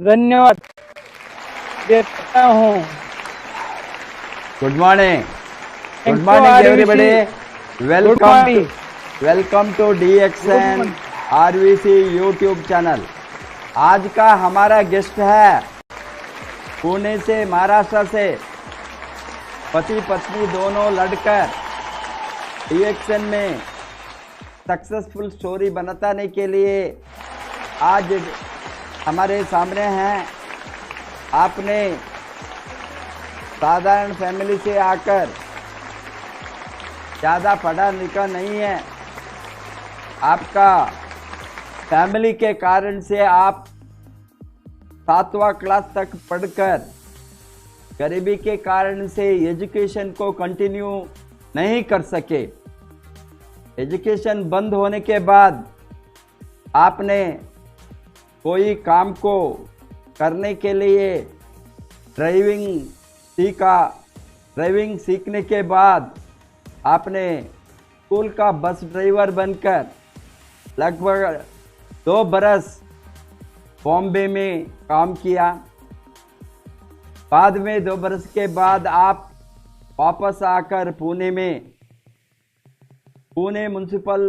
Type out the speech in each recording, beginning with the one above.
धन्यवाद देता हूँ। Good morning Thank you, everybody. morning. Welcome to DXN RVC YouTube channel. आज का हमारा गेस्ट है पुणे से, महाराष्ट्र से, पति पत्नी दोनों लड़कर DXN में सक्सेसफुल स्टोरी बनाने के लिए आज हमारे सामने हैं। आपने साधारण फैमिली से आकर ज़्यादा पढ़ा लिखा नहीं है, आपका फैमिली के कारण से आप 7वां क्लास तक पढ़कर गरीबी के कारण से एजुकेशन को कंटिन्यू नहीं कर सके। एजुकेशन बंद होने के बाद आपने कोई काम को करने के लिए ड्राइविंग सीखा। ड्राइविंग सीखने के बाद आपने स्कूल का बस ड्राइवर बनकर लगभग 2 बरस बॉम्बे में काम किया। बाद में 2 बरस के बाद आप वापस आकर Pune municipal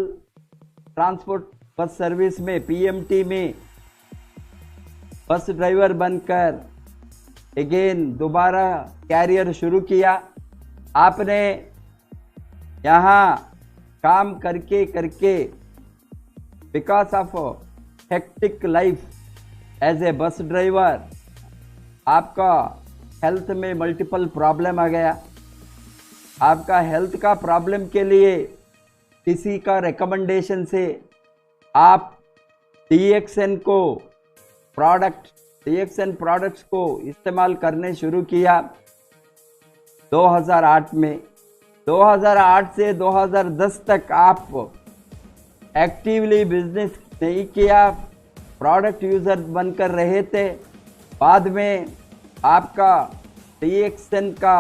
transport bus service में PMT में बस ड्राइवर बनकर अगेन दोबारा कैरियर शुरू किया। आपने यहाँ काम करके because of hectic life as a bus driver आपका हेल्थ में मल्टीपल प्रॉब्लम आ गया। आपका हेल्थ का प्रॉब्लम के लिए किसी का रिकमेंडेशन से आप DXN प्रोडक्ट्स को इस्तेमाल करने शुरू किया 2008 में। 2008 से 2010 तक आप एक्टिवली बिजनेस नहीं किया, प्रोडक्ट यूज़र बनकर रहे थे। बाद में आपका DXN का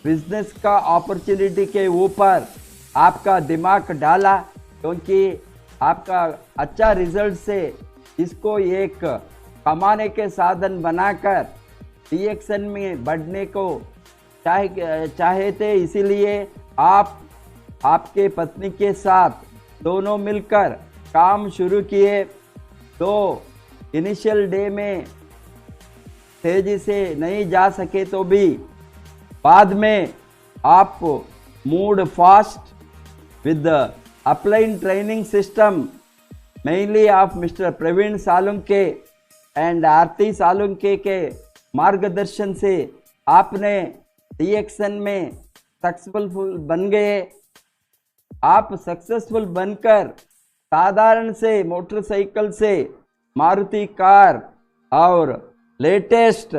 बिजनेस का अपॉर्चुनिटी के ऊपर आपका दिमाग डाला, क्योंकि आपका अच्छा रिजल्ट से इसको एक कमाने के साधन बनाकर DXN में बढ़ने को चाहे थे। इसीलिए आप आपके पत्नी के साथ दोनों मिलकर काम शुरू किए। तो इनिशियल डे में तेजी से नहीं जा सके तो भी बाद में आप mood fast with upline training system mainly of Mister Praveen Salunke and Aarti Salunke के मार्गदर्शन से आपने DXN में सक्सेसफुल बन गए। आप सक्सेसफुल बनकर साधारण से मोटरसाइकिल से मारुति कार और लेटेस्ट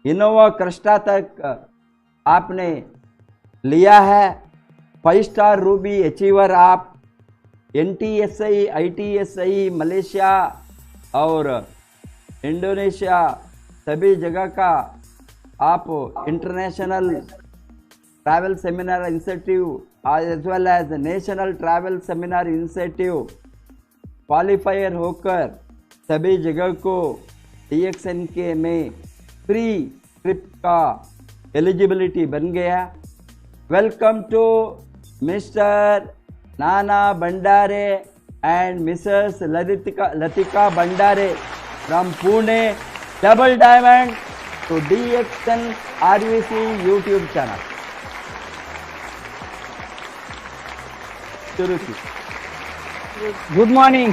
इनोवा क्रिस्टा तक आपने लिया है। 5 स्टार रूबी अचीवर आप NTSI ITSI मलेशिया और इंडोनेशिया सभी जगह का आप international travel seminar institute as well as national travel seminar institute qualifier होकर सभी जगह को DXN के में फ्री ट्रिप का एलिजिबिलिटी बन गया। वेलकम टू मिस्टर नाना भंडारे and Mrs Latika Bhandare from Pune, double diamond to DXN RVC YouTube channel. शुरू की। Good morning.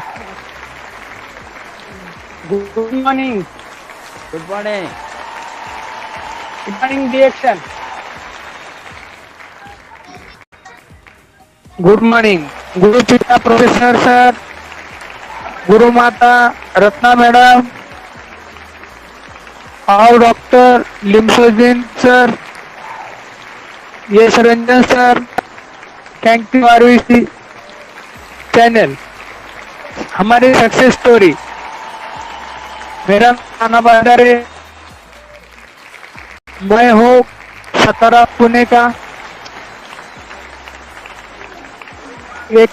Good morning. Good morning. Good morning DXN। Good morning गुरु पिता प्रोफेसर सर, गुरु माता रत्ना मैडम और doctor Lim Siow Jin sir, Yash Ranjan sir, thank you RVC channel. हमारी success story. मेरा नाना भंडारे, मैं हूँ सतारा पुणे का। एक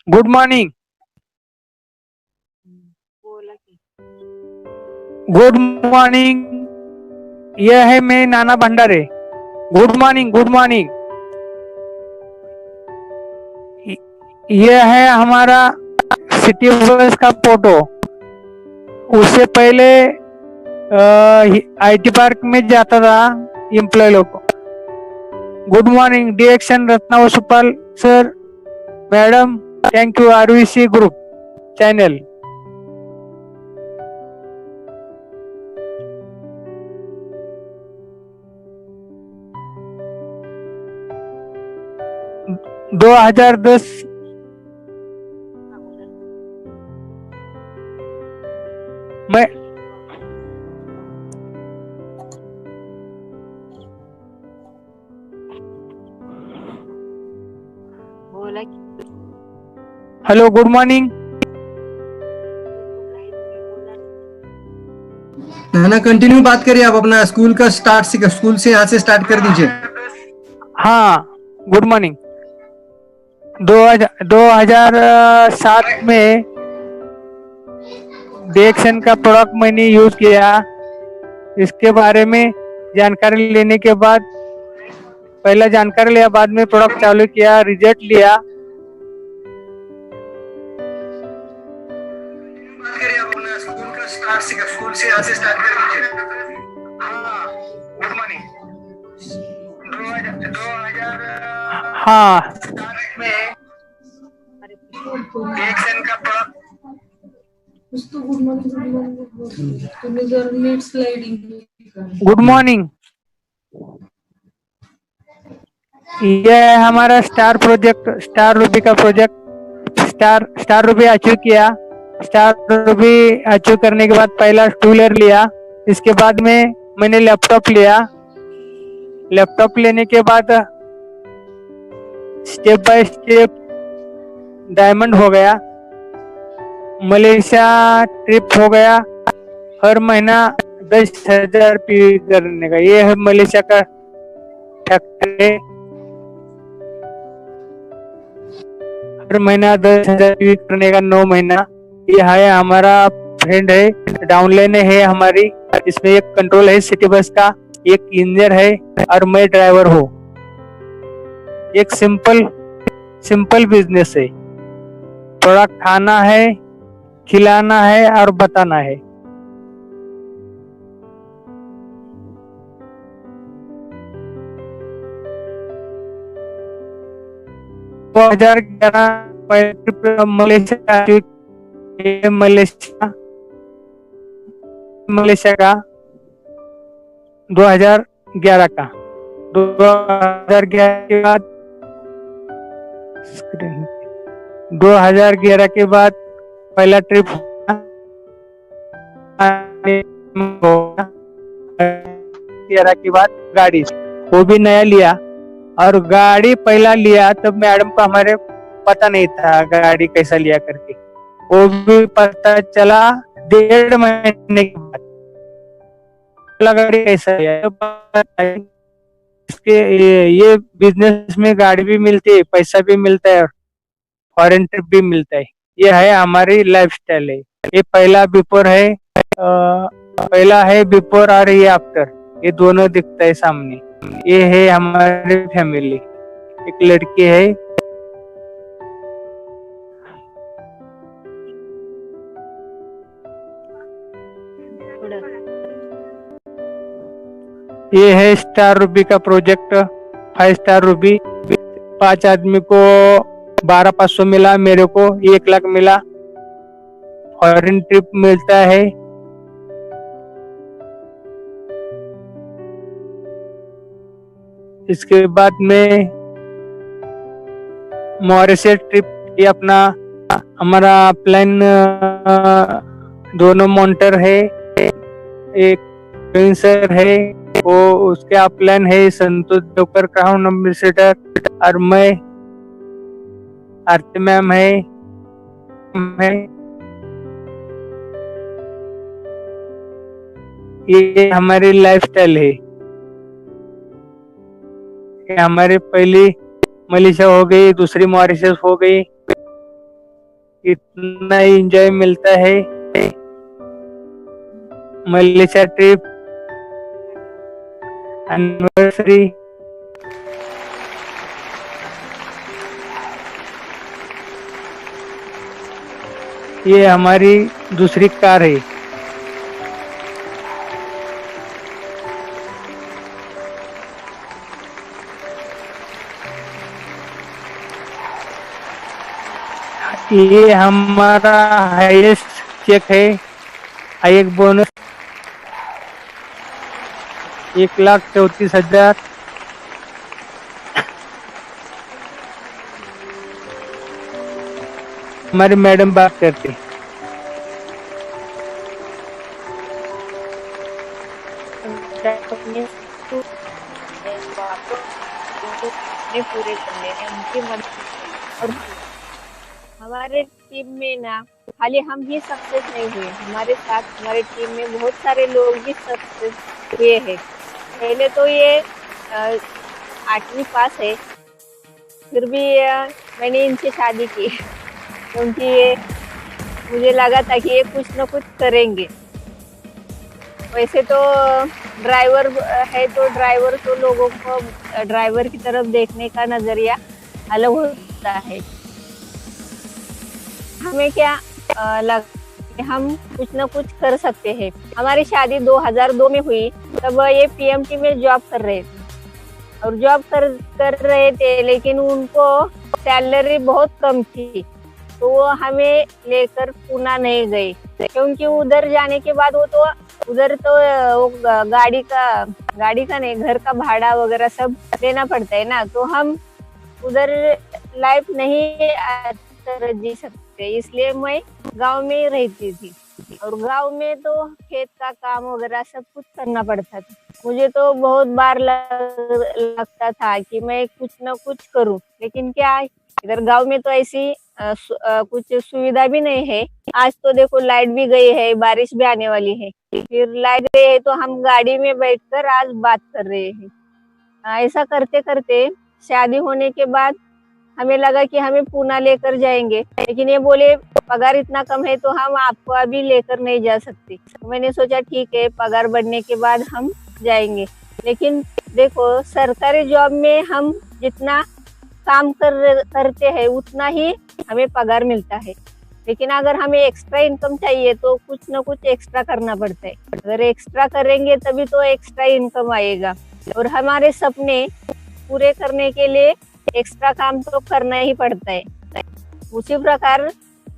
गुड मॉर्निंग। Good morning. यह है मैं नाना भंडारे। Good morning, good morning. यह है हमारा सिटी बस का फोटो। उससे पहले आईटी पार्क में जाता था एम्प्लॉय लोग। Good morning direction Ratna Vasupal sir, madam, thank you RVC group channel. दो 2010 में हेलो, गुड मॉर्निंग। नाना कंटिन्यू बात करिए, आप अपना स्कूल का स्कूल से यहाँ से स्टार्ट कर दीजिए। हाँ, गुड मॉर्निंग। 2007 में डिएक्शन का प्रोडक्ट मैंने यूज किया। इसके बारे में जानकारी लेने के बाद पहला जानकारी लिया, बाद में प्रोडक्ट चालू किया, रिजल्ट लिया। बात करिए, आप अपना स्कूल का स्कूल से यहाँ से स्टार्ट कर दीजिए। हाँ, गुड मॉर्निंग। 2000 हाँ, में डिएक्शन का प्रोडक्ट गुड मॉर्निंग। यह है हमारा स्टार प्रोजेक्ट, स्टार रूबी का प्रोजेक्ट। स्टार रूबी अचीव किया। स्टार रूबी अचीव करने के बाद पहला टू व्हीलर लिया। इसके बाद में मैंने लैपटॉप लिया। लैपटॉप लेने के बाद स्टेप बाय स्टेप डायमंड हो गया, मलेशिया ट्रिप हो गया। हर महीना 10,000 पी करने का, ये है मलेशिया का फैक्ट्री। हर महीना 10,000 पी करने का 9 महीना। ये है हमारा फ्रेंड है, डाउनलाइन है हमारी। इसमें एक कंट्रोल है सिटी बस का, एक इंजीनियर है और मैं ड्राइवर हूँ। एक सिंपल बिजनेस है। प्रोडक्ट खाना है, खिलाना है और बताना है। तो 2011 मलेशिया का 2011 का 2011 के बाद 2011 के बाद पहला ट्रिप 2011 के बाद गाड़ी वो भी नया लिया। और गाड़ी पहला लिया तब मैडम को हमारे पता नहीं था गाड़ी कैसा लिया करके। वो भी पता चला 1.5 महीने के बाद गाड़ी कैसा लिया। इसके ये बिजनेस में गाड़ी भी मिलती है, पैसा भी मिलता है, फॉरेन ट्रिप भी मिलता है। ये है हमारी लाइफस्टाइल है। ये पहला बिफोर है, पहला है बिफोर और ये आफ्टर, ये दोनों दिखता है सामने। ये है हमारी फैमिली, एक लड़की है। ये है स्टार रूबी का प्रोजेक्ट, 5 स्टार रूबी। 5 आदमी को 12,500 मिला, मेरे को 1 लाख मिला। फॉरेन ट्रिप मिलता है। इसके बाद में मॉरिशस ट्रिप, ये अपना हमारा प्लान दोनों मॉनिटर है, एक सर है, वो उसके अपलाइन है संतोष जोकर क्राउन एम्बेसडर, और मैं आरती मैम है। ये हमारी लाइफस्टाइल है। ये हमारी पहली मलेशिया हो गई, दूसरी मॉरिशस हो गई, इतना एंजॉय मिलता है। मलेशिया ट्रिप, एनिवर्सरी, ये हमारी दूसरी कार है। ये हमारा हाईएस्ट चेक है, हाईएस्ट बोनस 1,34,000। हमारी मैडम बात करती। पूरे करने हैं उनकी मदद। और हमारे टीम में ना खाली हम ही सक्सेस नहीं हुए, हमारे साथ हमारे टीम में बहुत सारे लोग भी सक्सेस हुए हैं। पहले तो ये 8वीं पास है, फिर भी मैंने इनसे शादी की क्योंकि मुझे लगा था कि ये कुछ न कुछ करेंगे। वैसे तो ड्राइवर है तो ड्राइवर तो लोगों को ड्राइवर की तरफ देखने का नजरिया अलग होता है। हमें क्या लगा कि हम कुछ न कुछ कर सकते हैं। हमारी शादी 2002 में हुई, तब ये पीएमटी में जॉब कर रहे थे और जॉब कर रहे थे, लेकिन उनको सैलरी बहुत कम थी, तो वो हमें लेकर पूना नहीं गए क्योंकि उधर जाने के बाद उधर तो वो गाड़ी का नहीं, घर का भाड़ा वगैरह सब देना पड़ता है ना, तो हम उधर लाइफ नहीं जी सकते, इसलिए मैं गांव में ही रहती थी। और गांव में तो खेत का काम वगैरह सब कुछ करना पड़ता था। मुझे तो बहुत बार लगता था कि मैं कुछ न कुछ करूं, लेकिन क्या इधर गांव में तो ऐसी कुछ सुविधा भी नहीं है। आज तो देखो लाइट भी गई है, बारिश भी आने वाली है, फिर लाइट गई है तो हम गाड़ी में बैठकर आज बात कर रहे हैं। ऐसा करते करते शादी होने के बाद हमें लगा कि हमें पूना लेकर जाएंगे, लेकिन ये बोले पगार इतना कम है तो हम आपको अभी लेकर नहीं जा सकते। मैंने सोचा ठीक है, पगार बढ़ने के बाद हम जाएंगे। लेकिन देखो सरकारी जॉब में हम जितना काम करते हैं उतना ही हमें पगार मिलता है, लेकिन अगर हमें एक्स्ट्रा इनकम चाहिए तो कुछ न कुछ एक्स्ट्रा करना पड़ता है। अगर एक्स्ट्रा करेंगे तभी तो एक्स्ट्रा इनकम आएगा, और हमारे सपने पूरे करने के लिए एक्स्ट्रा काम तो करना ही पड़ता है। उसी प्रकार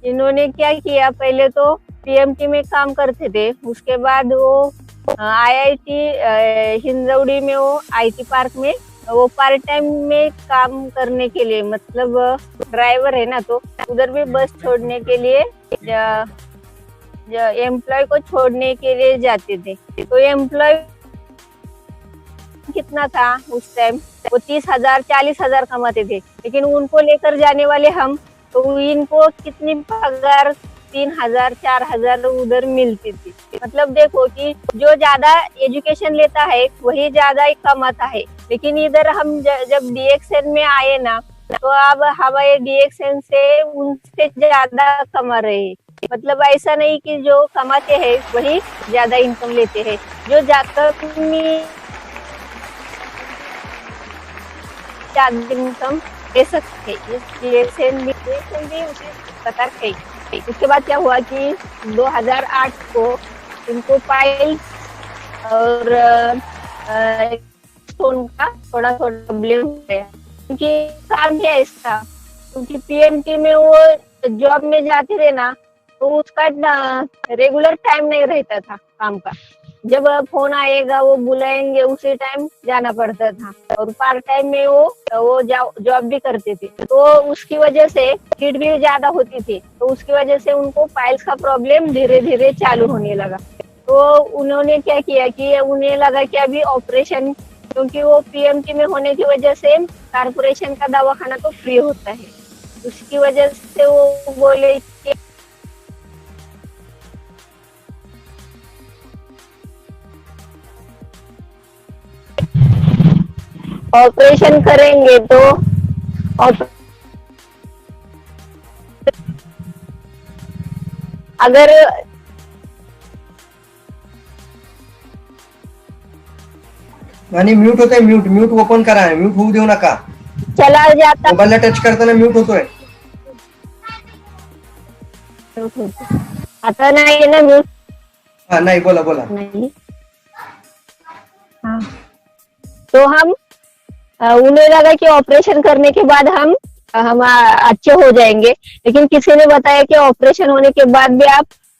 इन्होंने क्या किया, पहले तो पीएमटी में काम करते थे, उसके बाद वो IIT हिंजवड़ी में वो IT पार्क में वो पार्ट टाइम में काम करने के लिए, मतलब ड्राइवर है ना, तो उधर भी बस छोड़ने के लिए एम्प्लॉय को छोड़ने के लिए जाते थे। तो एम्प्लॉय कितना था उस टाइम, वो 30,000 40,000 कमाते थे, लेकिन उनको लेकर जाने वाले हम, तो इनको कितनी पगार 3,000 4,000 उधर मिलती थी। मतलब देखो कि जो ज्यादा एजुकेशन लेता है वही ज्यादा ही कमाता है, लेकिन इधर हम जब DXN में आए ना, तो अब हमारे DXN से उनसे ज्यादा कमा रहे हैं। मतलब ऐसा नहीं कि जो कमाते हैं वही ज्यादा इनकम लेते हैं, जो ज्यादा इनकम ले सकते हैं। उसे पता है। उसके बाद क्या हुआ कि 2008 को इनको पाइल्स और स्टोन का थोड़ा प्रॉब्लम हो गया, क्योंकि काम क्या इसका, क्योंकि पीएमटी में वो जॉब में जाते थे ना, तो उसका रेगुलर टाइम नहीं रहता था काम का। जब फोन आएगा वो बुलाएंगे उसी टाइम जाना पड़ता था, और पार्ट टाइम में वो जॉब भी करते थे, तो उसकी वजह से हीट भी ज्यादा होती थी, तो उसकी वजह से उनको पाइल्स का प्रॉब्लम धीरे धीरे चालू होने लगा। तो उन्होंने क्या किया कि उन्हें लगा कि अभी ऑपरेशन, क्योंकि वो पीएमटी में होने की वजह से कारपोरेशन का दवाखाना तो फ्री होता है, उसकी वजह से वो बोले कि ऑपरेशन करेंगे तो अगर आणि म्यूट होतोय, म्यूट ओपन करा, म्यूट होऊ देऊ नका. चला जाता मोबाईलला टच करताना म्यूट होतोय. आता नाही ना म्यूट. हा नाही, बोला. नहीं. हाँ. तो हम उन्हें लगा कि ऑपरेशन करने के बाद हम अच्छे हो जाएंगे, लेकिन किसी ने बताया कि ऑपरेशन होने के बाद भी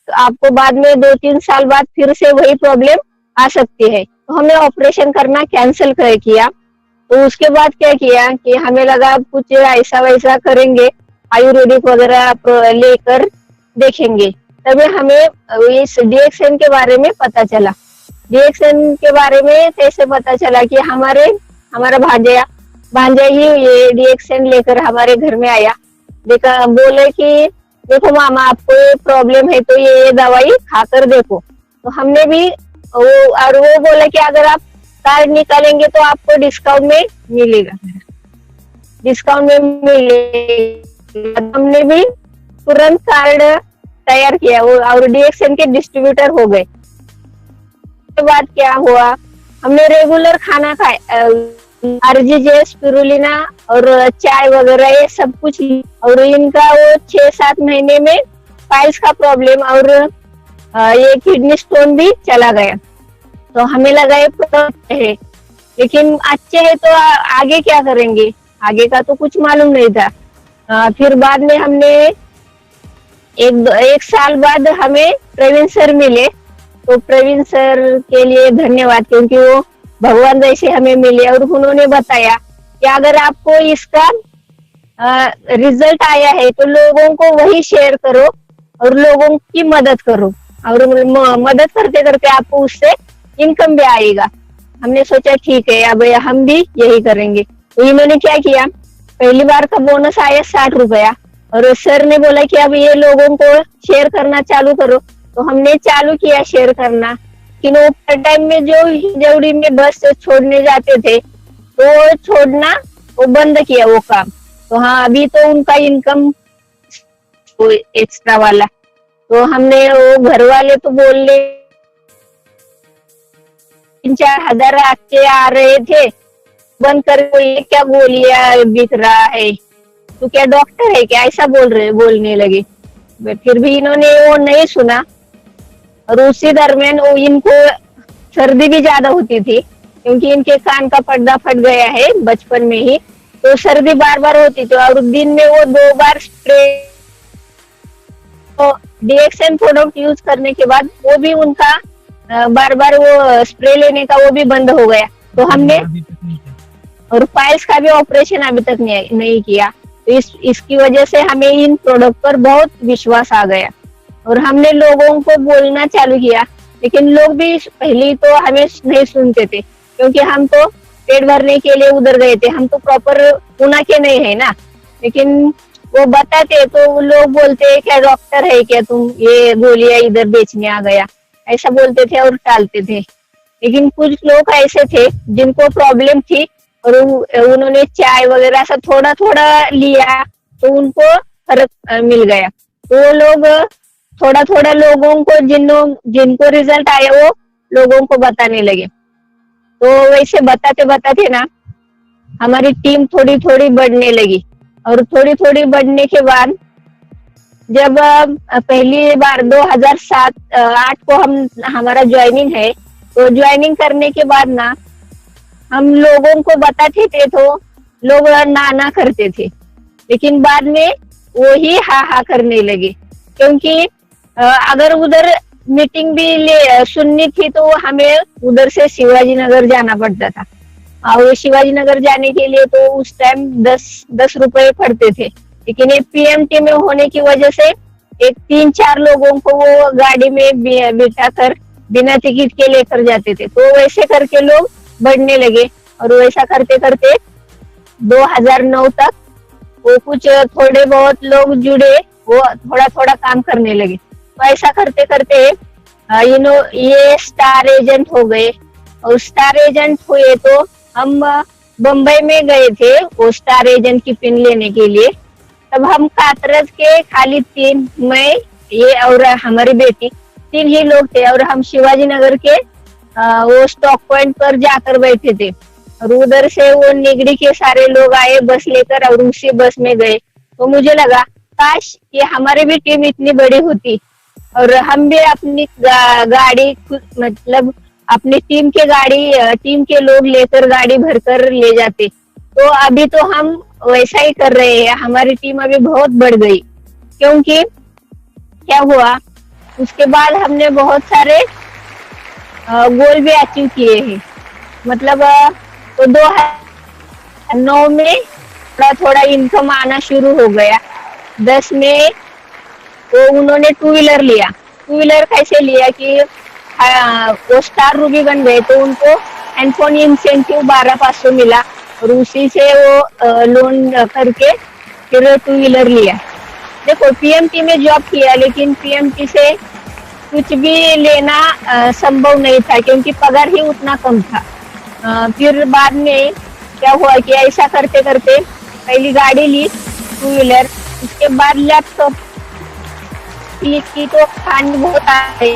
आपको बाद में 2-3 साल बाद फिर से वही प्रॉब्लम आ सकती है. तो हमने ऑपरेशन करना कैंसिल किया. तो उसके बाद क्या किया कि हमें लगा कुछ ऐसा वैसा करेंगे, आयुर्वेदिक वगैरह लेकर देखेंगे. तभी हमें इस DXN के बारे में पता चला. DXN के बारे में कैसे पता चला कि हमारा भांजा ही ये DXN लेकर हमारे घर में आया. देखा, बोले कि देखो मामा, आपको ये प्रॉब्लम है तो ये दवाई खाकर देखो. तो हमने भी वो बोला कि अगर आप कार्ड निकालेंगे तो आपको डिस्काउंट में मिलेगा. हमने भी तुरंत कार्ड तैयार किया और DXN के डिस्ट्रीब्यूटर हो गए. के बाद क्या हुआ, हमने रेगुलर खाना खाया, RGJ, स्पिरुलिना और चाय वगैरह ये सब कुछ. और इनका वो 6-7 महीने में पाइल्स का प्रॉब्लम और ये किडनी स्टोन भी चला गया. तो हमें लगा ये प्रॉब्लम है, लेकिन अच्छे है तो आगे क्या करेंगे, आगे का तो कुछ मालूम नहीं था. फिर बाद में हमने एक साल बाद हमें प्रवीण सर मिले. तो प्रवीण सर के लिए धन्यवाद, क्योंकि वो भगवान जैसे हमें मिले और उन्होंने बताया कि अगर आपको इसका रिजल्ट आया है तो लोगों को वही शेयर करो और लोगों की मदद करो, और मदद करते करते आपको उससे इनकम भी आएगा. हमने सोचा ठीक है, अब हम भी यही करेंगे. तो इन्होंने क्या किया, पहली बार का बोनस आया 60 रुपया, और सर ने बोला कि अब ये लोगों को शेयर करना चालू करो. तो हमने चालू किया शेयर करना. कि वो टाइम में जो हिंजवड़ी में बस छोड़ने जाते थे तो छोड़ना वो बंद किया वो काम. तो हाँ, अभी तो उनका इनकम एक्स्ट्रा वाला. तो हमने वो घर वाले तो बोलने 3-4 हजार आके आ रहे थे, बंद कर, ये क्या गोलियां बिक रहा है, तो क्या डॉक्टर है क्या, ऐसा बोलने लगे. फिर भी इन्होंने वो नहीं सुना. और उसी दरमियान वो इनको सर्दी भी ज्यादा होती थी, क्योंकि इनके कान का पर्दा फट गया है बचपन में ही. तो सर्दी बार बार होती थी और दिन में वो 2 बार स्प्रे. तो DXN प्रोडक्ट यूज करने के बाद वो भी उनका बार बार वो स्प्रे लेने का वो भी बंद हो गया. तो हमने और पाइल्स का भी ऑपरेशन अभी तक नहीं किया. तो इसकी वजह से हमें इन प्रोडक्ट पर बहुत विश्वास आ गया और हमने लोगों को बोलना चालू किया. लेकिन लोग भी पहले तो हमें नहीं सुनते थे, क्योंकि हम तो पेट भरने के लिए उधर गए थे. हम तो प्रॉपर ऊना के नहीं है ना, लेकिन वो बताते तो लोग बोलते क्या डॉक्टर है क्या तुम, ये गोलियां इधर बेचने आ गया, ऐसा बोलते थे और टालते थे. लेकिन कुछ लोग ऐसे थे जिनको प्रॉब्लम थी और उन्होंने चाय वगैरह सब थोड़ा थोड़ा लिया तो उनको फर्क मिल गया. तो वो लोग थोड़ा थोड़ा लोगों को जिनको रिजल्ट आया वो लोगों को बताने लगे. तो वैसे बताते बताते ना हमारी टीम थोड़ी थोड़ी बढ़ने लगी. और थोड़ी थोड़ी बढ़ने के बाद जब पहली बार 2007-8 को हमारा ज्वाइनिंग है, तो ज्वाइनिंग करने के बाद ना हम लोगों को बताते थे तो लोग ना करते थे, लेकिन बाद में वो ही हा करने लगे. क्योंकि अगर उधर मीटिंग भी सुननी थी तो हमें उधर से शिवाजी नगर जाना पड़ता था. और शिवाजी नगर जाने के लिए तो उस टाइम 10 रुपए पड़ते थे. लेकिन ये PMT में होने की वजह से एक 3-4 लोगों को वो गाड़ी में बिठा कर बिना टिकट के लेकर जाते थे. तो वैसे करके लोग बढ़ने लगे और वैसा करते करते 2009 तक वो कुछ थोड़े बहुत लोग जुड़े, वो थोड़ा थोड़ा काम करने लगे. तो ऐसा करते करते ये स्टार एजेंट हो गए. और स्टार एजेंट हुए तो हम बम्बई में गए थे वो स्टार एजेंट की पिन लेने के लिए. तब हम कातरज के खाली 3 मैं ये और हमारी बेटी, 3 ही लोग थे। और हम शिवाजी नगर के वो स्टॉक पॉइंट पर जाकर बैठे थे, और उधर से वो निगड़ी के सारे लोग आए बस लेकर और उसी बस में गए। तो मुझे लगा काश ये हमारी भी टीम इतनी बड़ी होती और हम भी अपनी गाड़ी मतलब अपनी टीम के लोग लेकर गाड़ी भरकर ले जाते। तो अभी तो हम वैसा ही कर रहे हैं, हमारी टीम अभी बहुत बढ़ गई। क्योंकि क्या हुआ, उसके बाद हमने बहुत सारे गोल भी अचीव किए हैं। मतलब तो 2009 में थोड़ा थोड़ा इनकम आना शुरू हो गया। 10 में तो उन्होंने 2 व्हीलर लिया। 2 व्हीलर कैसे लिया कि वो स्टार रूबी बन गए, तो उनको हैंडफोन इंसेंटिव 12,500 मिला और उसी से वो लोन करके फिर 2 व्हीलर लिया। देखो पीएमटी में जॉब किया, लेकिन पीएमटी से कुछ भी लेना संभव नहीं था, क्योंकि पगार ही उतना कम था। फिर बाद में क्या हुआ कि ऐसा करते करते पहली गाड़ी ली 2 व्हीलर, उसके बाद लैपटॉप की तो खानी बहुत आ गई,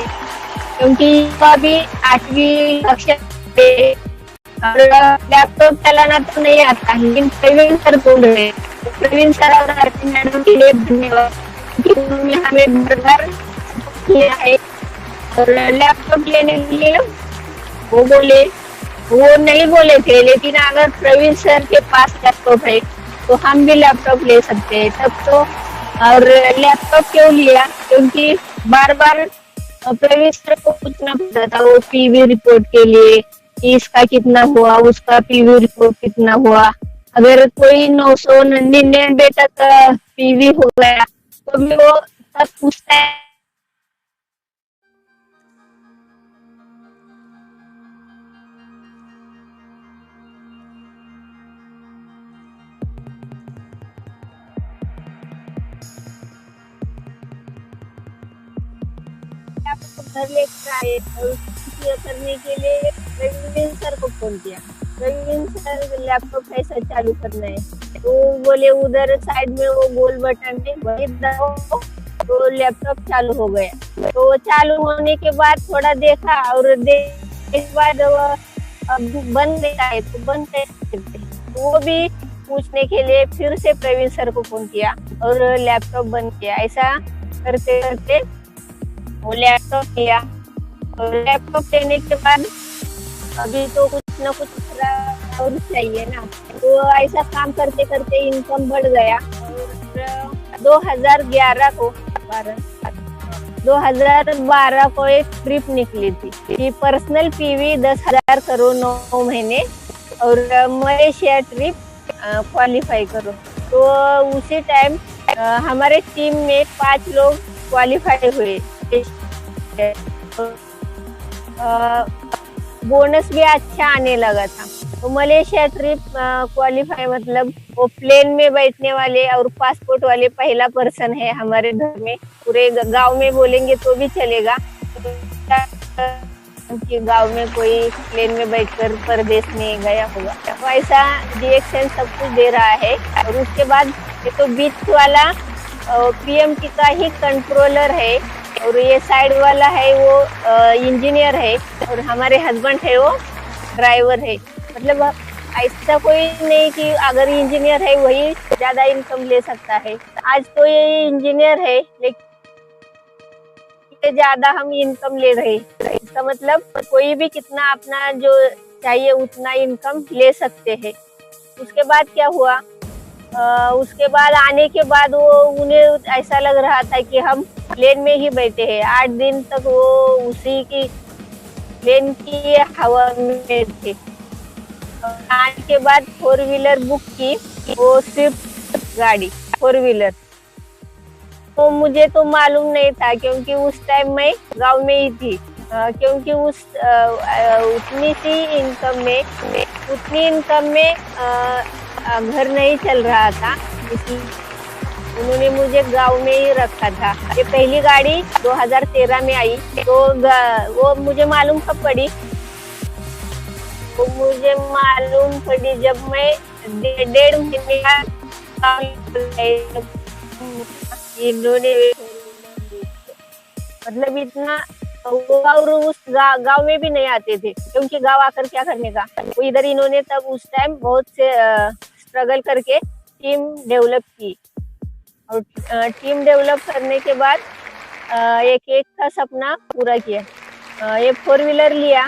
क्योंकि अभी 8वीं कक्षा और लैपटॉप चलाना तो नहीं आता। लेकिन प्रवीण सर बोल रहे, प्रवीण सर और आरती मैडम के लिए धन्यवाद कि उन्होंने हमें भरभर किया है। और लैपटॉप लेने के लिए वो नहीं बोले थे, लेकिन अगर प्रवीण सर के पास लैपटॉप है तो हम भी लैपटॉप ले सकते हैं तब तो। और लैपटॉप क्यों लिया, क्योंकि बार बार प्रवीण सर को पूछना पड़ता था वो पीवी रिपोर्ट के लिए कि इसका कितना हुआ, उसका पीवी रिपोर्ट कितना हुआ। अगर कोई 999 तक पीवी हो गया तो भी वो सब पूछता है। घर लेकर आए और उसको करने के लिए प्रवीण सर को फोन किया। प्रवीण सर लैपटॉप कैसा चालू करना है, तो बोले उधर साइड में वो गोल बटन है वही दबाओ, तो लैपटॉप चालू हो गया। तो वो चालू होने के बाद थोड़ा देखा और इस बाद बंद देता है तो बंद कैसे, वो भी पूछने के लिए फिर से प्रवीण सर को फोन किया और लैपटॉप बंद किया। ऐसा करते करते वो लैपटॉप लिया और लैपटॉप लेने के बाद अभी तो कुछ ना कुछ और चाहिए ना, तो ऐसा काम करते करते इनकम बढ़ गया। और 2012 को एक ट्रिप निकली थी कि पर्सनल पीवी 10,000 करो 9 महीने और मलेशिया ट्रिप क्वालिफाई करो। तो उसी टाइम हमारे टीम में 5 लोग क्वालिफाई हुए। बोनस भी अच्छा आने लगा था। तो मलेशिया ट्रिप क्वालिफाई मतलब वो प्लेन में बैठने वाले और पासपोर्ट वाले पहला पर्सन है हमारे घर में। पूरे गांव में बोलेंगे तो भी चलेगा कि गांव में कोई प्लेन में बैठकर परदेश में गया होगा। तो ऐसा रिएक्शन सब कुछ दे रहा है। और उसके बाद ये तो बीच वाला पीएमटी का ही कंट्रोलर है और ये साइड वाला है वो इंजीनियर है और हमारे हस्बैंड है वो ड्राइवर है। मतलब ऐसा कोई नहीं कि अगर इंजीनियर है वही ज्यादा इनकम ले सकता है। आज तो ये इंजीनियर है लेकिन ज्यादा हम इनकम ले रहे हैं। इसका मतलब कोई भी कितना अपना जो चाहिए उतना इनकम ले सकते हैं। उसके बाद क्या हुआ, उसके बाद आने के बाद वो उन्हें ऐसा लग रहा था कि हम प्लेन में ही बैठे हैं। 8 दिन तक वो उसी की प्लेन की हवा में थे। आने के बाद 4 व्हीलर बुक की, वो स्विफ्ट गाड़ी 4 व्हीलर। तो मुझे तो मालूम नहीं था क्योंकि उस टाइम मैं गांव में ही थी। क्योंकि उतनी इनकम में घर नहीं चल रहा था, इसलिए उन्होंने मुझे गांव में ही रखा था। ये पहली गाड़ी 2013 में आई। तो वो मुझे मालूम कब पड़ी, वो मुझे मालूम पड़ी जब मैं 1.5 महीने इन्होंने मतलब इतना वो और उस गांव में भी नहीं आते थे, क्योंकि गांव आकर क्या करने का। वो इधर इन्होंने तब उस टाइम बहुत से स्ट्रगल करके टीम डेवलप की, और टीम डेवलप करने के बाद एक एक का सपना पूरा किया। ये 4 व्हीलर लिया,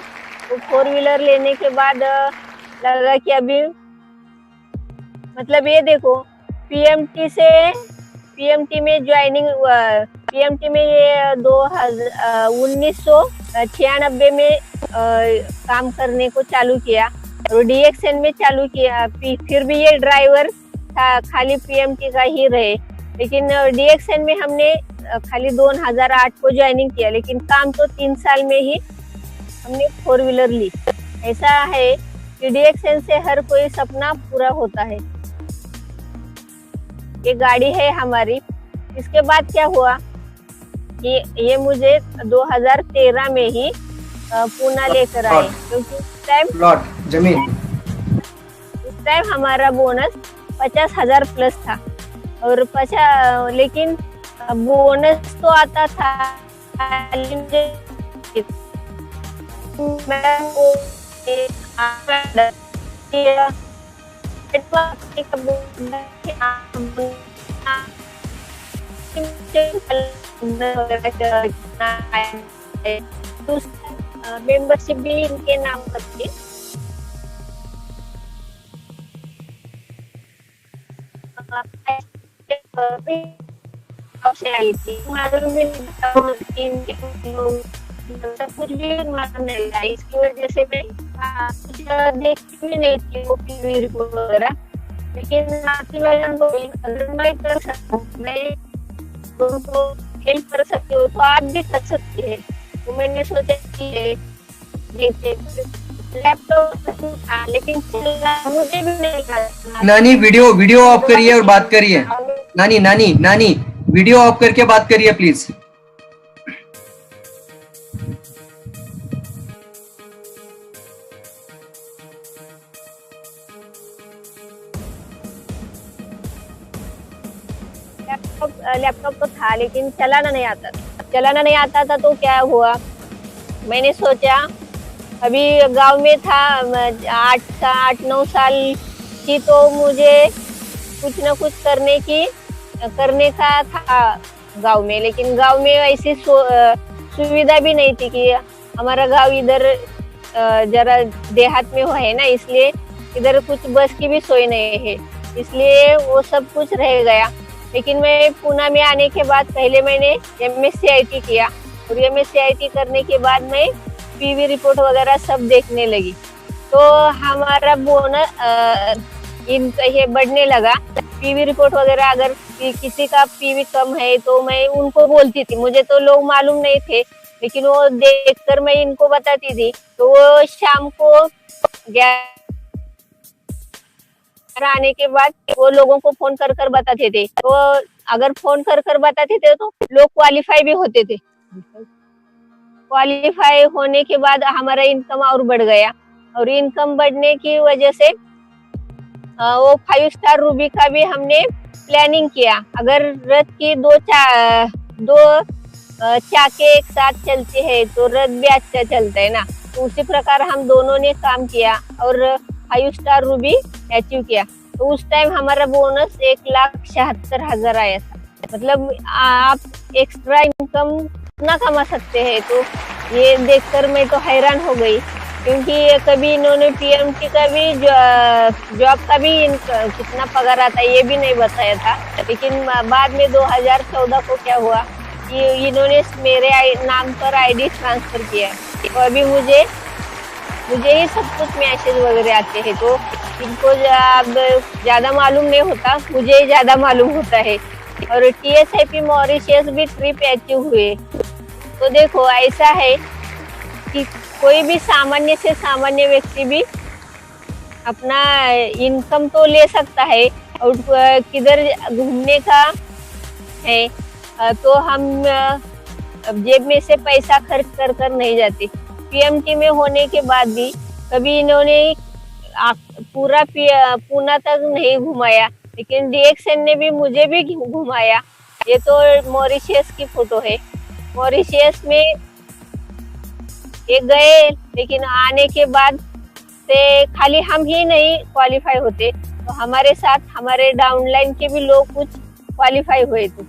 तो 4 व्हीलर लेने के बाद लगा कि अभी मतलब ये देखो पीएमटी में ज्वाइनिंग, पीएमटी में ये 1996 में काम करने को चालू किया, और डीएक्सएन में चालू किया। फिर भी ये ड्राइवर था, खाली पीएमटी का ही रहे, लेकिन डीएक्सएन में हमने खाली 2008 को ज्वाइनिंग किया, लेकिन काम तो 3 साल में ही हमने 4 व्हीलर ली। ऐसा है कि डीएक्सएन से हर कोई सपना पूरा होता है। ये गाड़ी है हमारी। इसके बाद क्या हुआ कि ये मुझे 2013 में ही पूना लेकर आए, क्योंकि उस टाइम प्लॉट जमीन हमारा बोनस 50,000 प्लस था, और लेकिन बोनस तो आता था, मेंबरशिप भी इनके नाम पर थी। से आई थी, मालूम भी नहीं था कुछ भी मालूम नहीं था। इसकी वजह से मैं कुछ देखती भी नहीं थी वो पीवी रिपोर्ट वगैरह, लेकिन अगर मैं कर सकता हूँ, मैं उनको हेल्प कर सकती हूँ, तो आप भी कर सकते हैं। तो मैंने सोचा कि लैपटॉप था, लेकिन मुझे भी नहीं आता। नानी वीडियो ऑफ करिए और बात करिए। नानी वीडियो ऑफ करके बात करिए प्लीज। लैपटॉप तो था, लेकिन चलाना नहीं आता था। तो क्या हुआ, मैंने सोचा अभी गांव में था 8-9 साल की, तो मुझे कुछ न कुछ करने का था गांव में, लेकिन गांव में ऐसी सुविधा भी नहीं थी कि हमारा गांव इधर जरा देहात में है ना, इसलिए इधर कुछ बस की भी सोई नहीं है, इसलिए वो सब कुछ रह गया। लेकिन मैं पुणे में आने के बाद पहले मैंने MSc IT किया, और MSc IT करने के बाद मैं पीवी रिपोर्ट वगैरह सब देखने लगी, तो हमारा बोनस ये बढ़ने लगा। पीवी रिपोर्ट वगैरह अगर किसी का पीवी कम है तो मैं उनको बोलती थी, मुझे तो लोग मालूम नहीं थे, लेकिन वो देखकर मैं इनको बताती थी। तो वो शाम को 11 आने के बाद वो लोगों को फोन कर बताते थे, तो अगर फोन कर बताते थे तो लोग क्वालिफाई भी होते थे। क्वालिफाई होने के बाद हमारा इनकम और बढ़ गया, और इनकम बढ़ने की वजह से वो 5 स्टार रूबी का भी हमने प्लानिंग किया। अगर रथ की दो चाके एक साथ चलते हैं तो रथ भी अच्छा चलता है ना, तो उसी प्रकार हम दोनों ने काम किया और 5 स्टार रूबी अचीव किया। तो उस टाइम हमारा बोनस 1,76,000 आया था। मतलब आप एक्स्ट्रा इनकम कितना कमा सकते हैं, तो ये देखकर मैं तो हैरान हो गई, क्योंकि कभी इन्होंने पीएमटी का भी जॉब का भी कितना पगार आता है ये भी नहीं बताया था। लेकिन बाद में 2014 को क्या हुआ कि इन्होंने मेरे नाम पर आईडी ट्रांसफर किया, तो अभी मुझे ही सब कुछ मैसेज वगैरह आते हैं, तो इनको अब ज्यादा मालूम नहीं होता, मुझे ही ज्यादा मालूम होता है। और TSIP मॉरिशस भी ट्रिप अचीव हुए। तो देखो ऐसा है कि कोई भी सामान्य से सामान्य व्यक्ति भी अपना इनकम तो ले सकता है, और किधर घूमने का है तो हम जेब में से पैसा खर्च कर नहीं जाते। पीएमटी में होने के बाद भी कभी इन्होंने पूरा पूना तक नहीं घुमाया, लेकिन डीएक्सएन ने भी मुझे भी घुमाया। ये तो मॉरिशस की फोटो है, मॉरिशियस में ये गए, लेकिन आने के बाद से खाली हम ही नहीं क्वालिफाई होते, तो हमारे साथ हमारे डाउनलाइन के भी लोग कुछ क्वालिफाई हुए थे।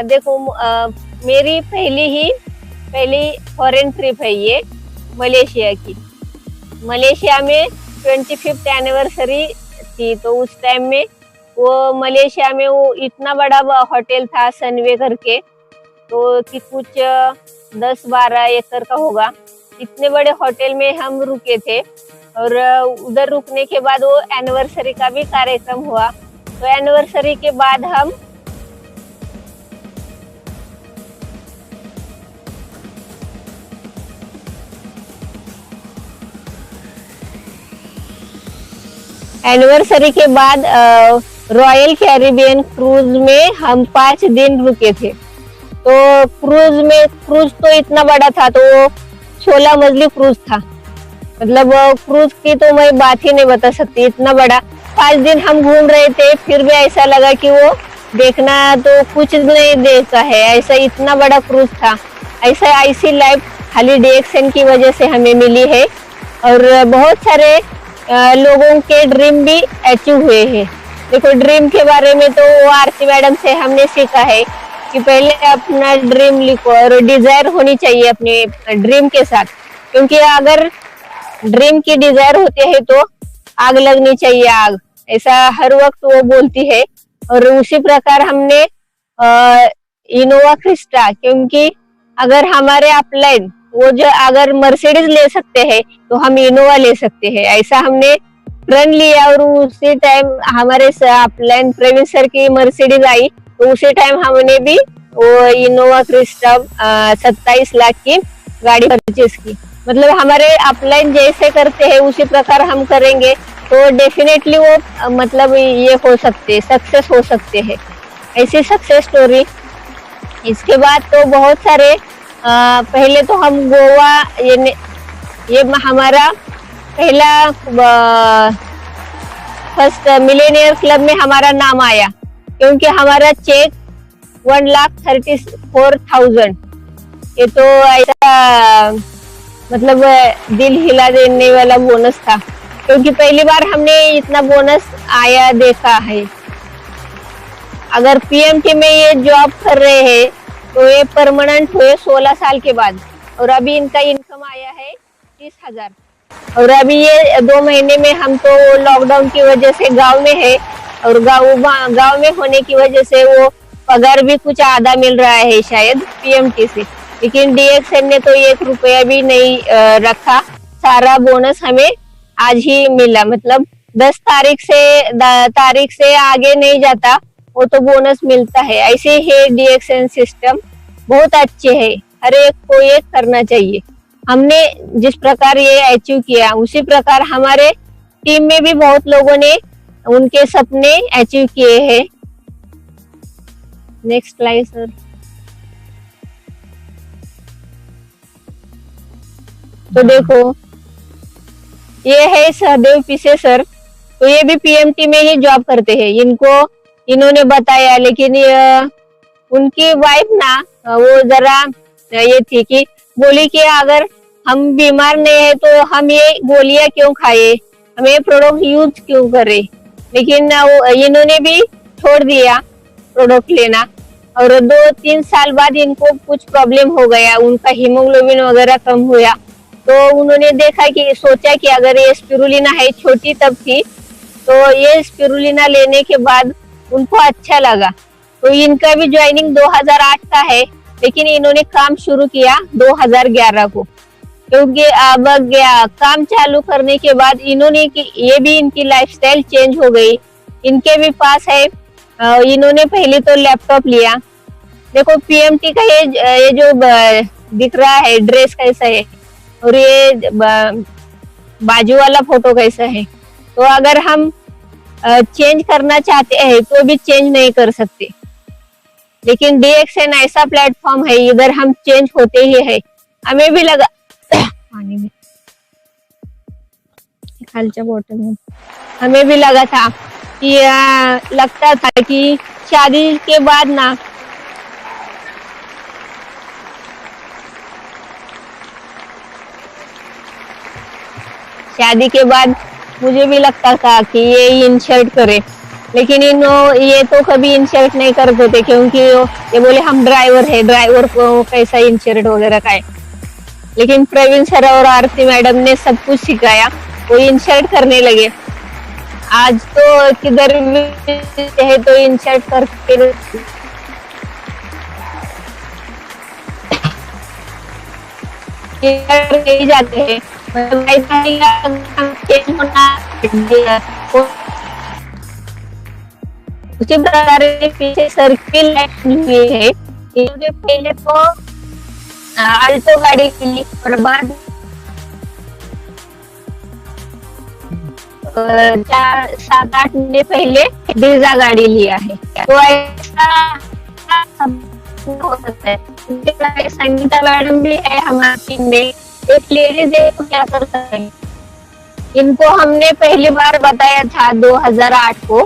देखो मेरी पहली फॉरेन ट्रिप है ये मलेशिया की। मलेशिया में 25th एनिवर्सरी थी, तो उस टाइम में वो मलेशिया में वो इतना बड़ा होटल था सनवे करके, तो कि कुछ 10-12 एकड़ का होगा। इतने बड़े होटल में हम रुके थे और उधर रुकने के बाद वो एनिवर्सरी का भी कार्यक्रम हुआ। तो एनिवर्सरी के बाद हम रॉयल कैरिबियन क्रूज में हम 5 दिन रुके थे। तो क्रूज तो इतना बड़ा था, तो वो 16 मंजिली क्रूज था। मतलब क्रूज की तो मैं बात ही नहीं बता सकती, इतना बड़ा। 5 दिन हम घूम रहे थे, फिर भी ऐसा लगा कि वो देखना तो कुछ नहीं देखा है, ऐसा इतना बड़ा क्रूज था। ऐसी लाइफ खाली DXN की वजह से हमें मिली है। और बहुत सारे लोगों के ड्रीम भी अचीव हुए हैं। देखो ड्रीम के बारे में तो आरती मैडम से हमने सीखा है कि पहले अपना ड्रीम लिखो और डिजायर होनी चाहिए अपने ड्रीम के साथ, क्योंकि अगर ड्रीम की डिजायर होती है तो आग लगनी चाहिए, आग, ऐसा हर वक्त वो बोलती है। और उसी प्रकार हमने इनोवा क्रिस्टा, क्योंकि अगर हमारे अपलाइन वो जो अगर मर्सिडीज ले सकते हैं तो हम इनोवा ले सकते हैं, ऐसा हमने प्रण लिया। और उसी टाइम हमारे अपलाइन प्रवीण सर की मर्सिडीज आई, तो उसी टाइम हमने भी वो इनोवा क्रिस्टा 27 लाख की गाड़ी परचेज की। मतलब हमारे अपलाइन जैसे करते हैं उसी प्रकार हम करेंगे तो डेफिनेटली वो मतलब ये हो सकते, सक्सेस हो सकते हैं। ऐसी सक्सेस स्टोरी। इसके बाद तो बहुत सारे पहले तो हम गोवा, ये हमारा पहला फर्स्ट मिलेनियर क्लब में हमारा नाम आया, क्योंकि हमारा चेक 1,34,000, ये तो ऐसा मतलब दिल हिला देने वाला बोनस था, क्योंकि पहली बार हमने इतना बोनस आया देखा है। अगर PMT में ये जॉब कर रहे हैं तो ये परमानेंट हुए 16 साल के बाद, और अभी इनका इनकम आया है 30,000। और अभी ये 2 महीने में हम तो लॉकडाउन की वजह से गांव में है, और गांव में होने की वजह से वो पगार भी कुछ आधा मिल रहा है शायद PMT से, लेकिन DXN ने तो 1 रुपया भी नहीं रखा, सारा बोनस हमें आज ही मिला। मतलब 10 तारीख से आगे नहीं जाता, वो तो बोनस मिलता है। ऐसे है DXN सिस्टम, बहुत अच्छे है, हर एक को ये करना चाहिए। हमने जिस प्रकार ये अचीव किया उसी प्रकार हमारे टीम में भी बहुत लोगों ने उनके सपने अचीव किए हैं। Next slide sir. तो देखो ये है सहदेव पिसे सर, तो ये भी PMT में ही जॉब करते हैं। इन्होंने बताया, लेकिन उनकी वाइफ ना वो जरा ये थी कि बोली कि अगर हम बीमार नहीं है तो हम ये गोलियां क्यों खाए, हम ये प्रोडक्ट यूज क्यों करें। लेकिन इन्होंने भी छोड़ दिया प्रोडक्ट लेना, और 2-3 साल बाद इनको कुछ प्रॉब्लम हो गया, उनका हीमोग्लोबिन वगैरह कम हुआ। तो उन्होंने सोचा कि अगर ये स्पिरुलिना है, छोटी तब थी, तो ये स्पिरुलिना लेने के बाद उनको अच्छा लगा। तो इनका भी ज्वाइनिंग 2008 का है, लेकिन इन्होंने काम शुरू किया 2011 को, क्योंकि अब काम चालू करने के बाद इनकी लाइफस्टाइल चेंज हो गई। इनके भी पास है, इन्होंने पहले तो लैपटॉप लिया। देखो PMT का ये जो दिख रहा है ड्रेस कैसा है, और ये बाजू वाला फोटो कैसा है। तो अगर हम चेंज करना चाहते हैं तो भी चेंज नहीं कर सकते, लेकिन DXN ऐसा प्लेटफॉर्म है, इधर हम चेंज होते ही है। हमें भी लगा पानी में खालच्या बोतल में, हमें भी लगा था कि लगता था कि शादी के बाद ना शादी के बाद मुझे भी लगता था कि ये इंसल्ट करे, लेकिन ये तो कभी इंसल्ट नहीं करते थे, क्योंकि ये बोले हम ड्राइवर है, ड्राइवर को कैसा इंसल्ट वगैरह का है। लेकिन प्रवीण सर और आरती मैडम ने सब कुछ सिखाया, वो इंसल्ट करने लगे। आज तो किधर भी है तो इंसल्ट करके नहीं जाते हैं। उसी प्रकार पीछे सर्किल हुई है। पहले तो अल्टो गाड़ी की, और बाद 4-7-8 महीने पहले ब्रीजा गाड़ी लिया है। तो ऐसा हो सकता है। संगीता मैडम भी है हमारी टीम में, एक लेडीज है, तो क्या कर सकते हैं। इनको हमने पहली बार बताया था 2008 को,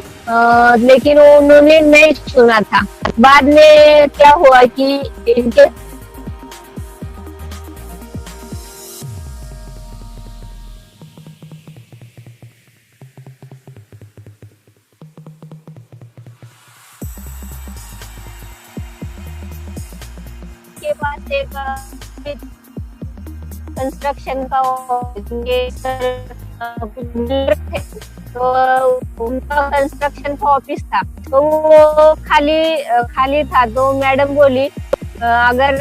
लेकिन उन्होंने नहीं सुना था। बाद में क्या हुआ कि इनके के पास एक कंस्ट्रक्शन का तो उनका कंस्ट्रक्शन का ऑफिस था, तो वो खाली था। तो मैडम बोली अगर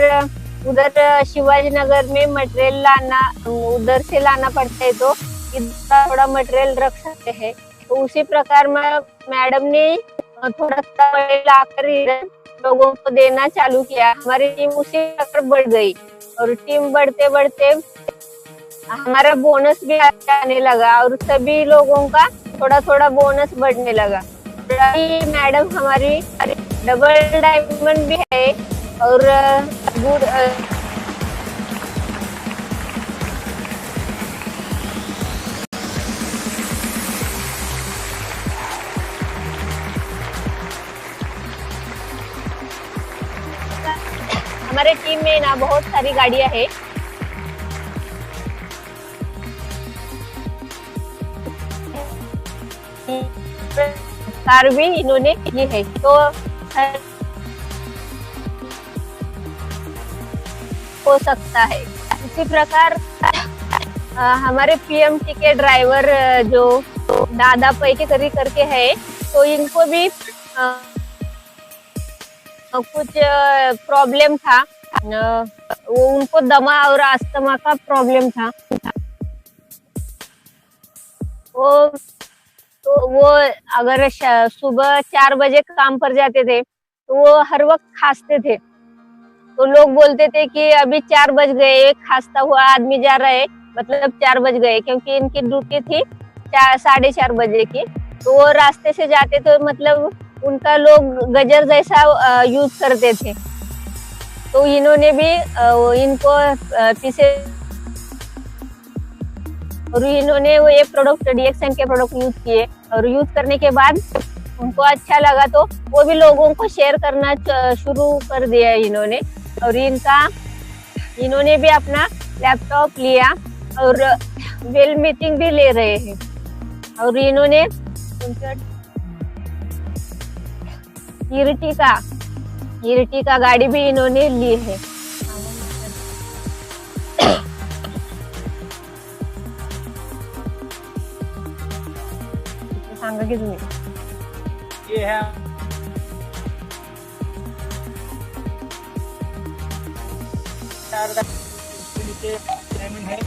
उधर शिवाजी नगर में मटेरियल लाना, उधर से लाना पड़ता है तो इधर थोड़ा मटेरियल रख सकते हैं। तो उसी प्रकार मैडम ने थोड़ा लाकर इधर लोगों को देना चालू किया। हमारी टीम उसी प्रकार बढ़ गई, और टीम बढ़ते बढ़ते हमारा बोनस भी अच्छा आने लगा, और सभी लोगों का थोड़ा थोड़ा बोनस बढ़ने लगा। मैडम हमारी डबल डायमंड भी है, और गुड हमारे टीम में ना बहुत सारी गाड़ियां है। कार भी इन्होंने ये है, तो हो सकता है। इसी प्रकार हमारे पीएमटी के ड्राइवर जो दादा पैके करी करके है, तो इनको भी कुछ प्रॉब्लम था। वो उनको दमा और अस्थमा का प्रॉब्लम था। वो अगर सुबह 4 बजे काम पर जाते थे तो वो हर वक्त खांसते थे। तो लोग बोलते थे कि अभी 4 बज गए, खांसता हुआ आदमी जा रहा है, मतलब 4 बज गए, क्योंकि इनकी ड्यूटी थी 4-4:30 बजे की। तो वो रास्ते से जाते तो मतलब उनका लोग गजर जैसा यूज करते थे। तो इन्होंने भी इनको पीछे, और इन्होंने वो ये प्रोडक्ट डीएक्सन के प्रोडक्ट यूज किए, और यूज करने के बाद उनको अच्छा लगा, तो वो भी लोगों को शेयर करना शुरू कर दिया इन्होंने। और इन्होंने भी अपना लैपटॉप लिया, और वेल मीटिंग भी ले रहे हैं। और इन्होंने इर्टिका गाड़ी भी इन्होंने ली है। सांगा की तुम्ही ये है नीचे डायमंड है,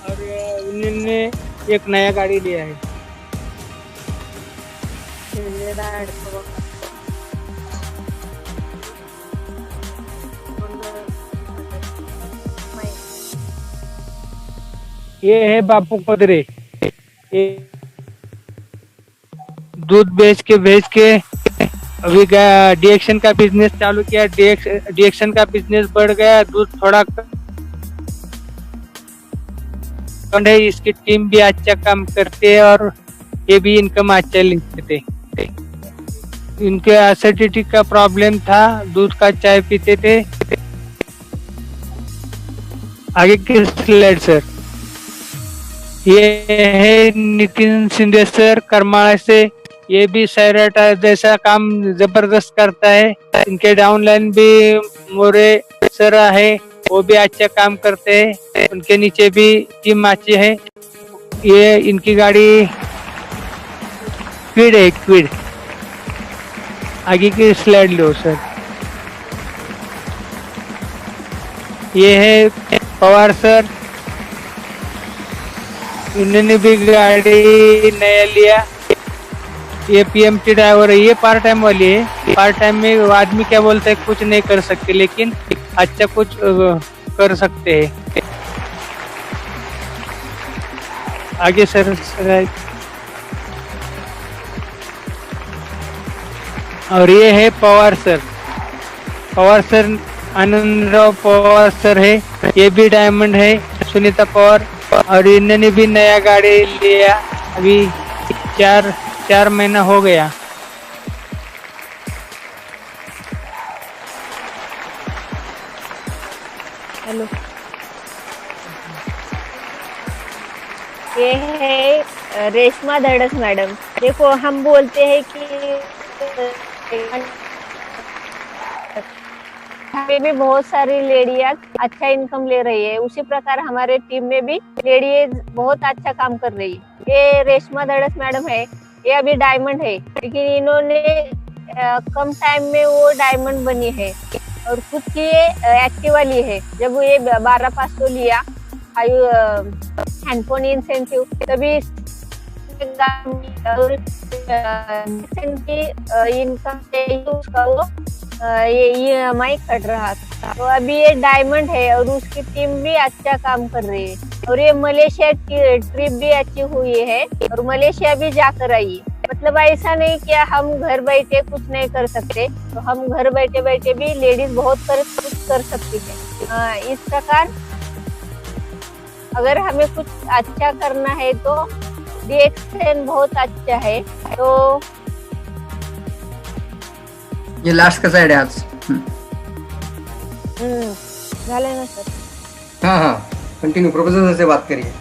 और उन्होंने एक नया गाड़ी लिया है। ये है बापू कोदरे, ये दूध बेच के अभी डीएक्शन का बिजनेस चालू किया। डीएक्शन का बिजनेस बढ़ गया, दूध थोड़ा कम है। इसकी टीम भी अच्छा काम करते हैं, और ये भी इनकम अच्छा लेते थे। इनके एसिडिटी का प्रॉब्लम था, दूध का चाय पीते थे। आगे की स्लाइड सर। ये है नितिन सिंधे सर करमाड़ा से। ये भी सैराटा जैसा काम जबरदस्त करता है। इनके डाउनलाइन भी मोरे सर है, वो भी अच्छा काम करते हैं। उनके नीचे भी टीम अच्छी है। ये इनकी गाड़ी क्विड है, क्विड। आगे की स्लाइड लो सर। ये है पवार सर, इन्होंने भी गाड़ी नया लिया। ये पीएमटी ड्राइवर है, ये पार्ट टाइम वाली है। पार्ट टाइम में वो आदमी क्या बोलते हैं, कुछ नहीं कर सकते, लेकिन अच्छा कुछ कर सकते हैं। आगे सर। और ये है Pawar sir. Pawar sir Anandrao Pawar sir है, ये भी डायमंड है। सुनीता पवार, और इन्होंने भी नया गाड़ी लिया, अभी चार महीना हो गया। हेलो, ये है रेशमा धड़स मैडम। देखो, हम बोलते हैं कि हमें भी बहुत सारी लेडियां अच्छा इनकम ले रही है, उसी प्रकार हमारे टीम में भी लेडीज बहुत अच्छा काम कर रही है। ये रेशमा धड़स मैडम है, ये अभी डायमंड है, लेकिन इन्होंने कम टाइम में वो डायमंड बनी है और खुद की एक्टिवा ली है। जब ये 12,500 लिया हैंडफोन इंसेंटिव, तभी इनकम से उसका वो ये EMI कट रहा था। तो अभी ये डायमंड है और उसकी टीम भी अच्छा काम कर रही है। और ये मलेशिया की ट्रिप भी अच्छी हुई है और मलेशिया भी जाकर आई है। मतलब ऐसा नहीं कि हम घर बैठे कुछ नहीं कर सकते, तो हम घर बैठे बैठे भी लेडीज बहुत कुछ कर सकती है। इस प्रकार अगर हमें कुछ अच्छा करना है तो DXN बहुत अच्छा है। तो ये लास्ट का साइड है आज। झालं ना सर? हाँ हाँ, कंटिन्यू प्रोफेसर से बात करिए।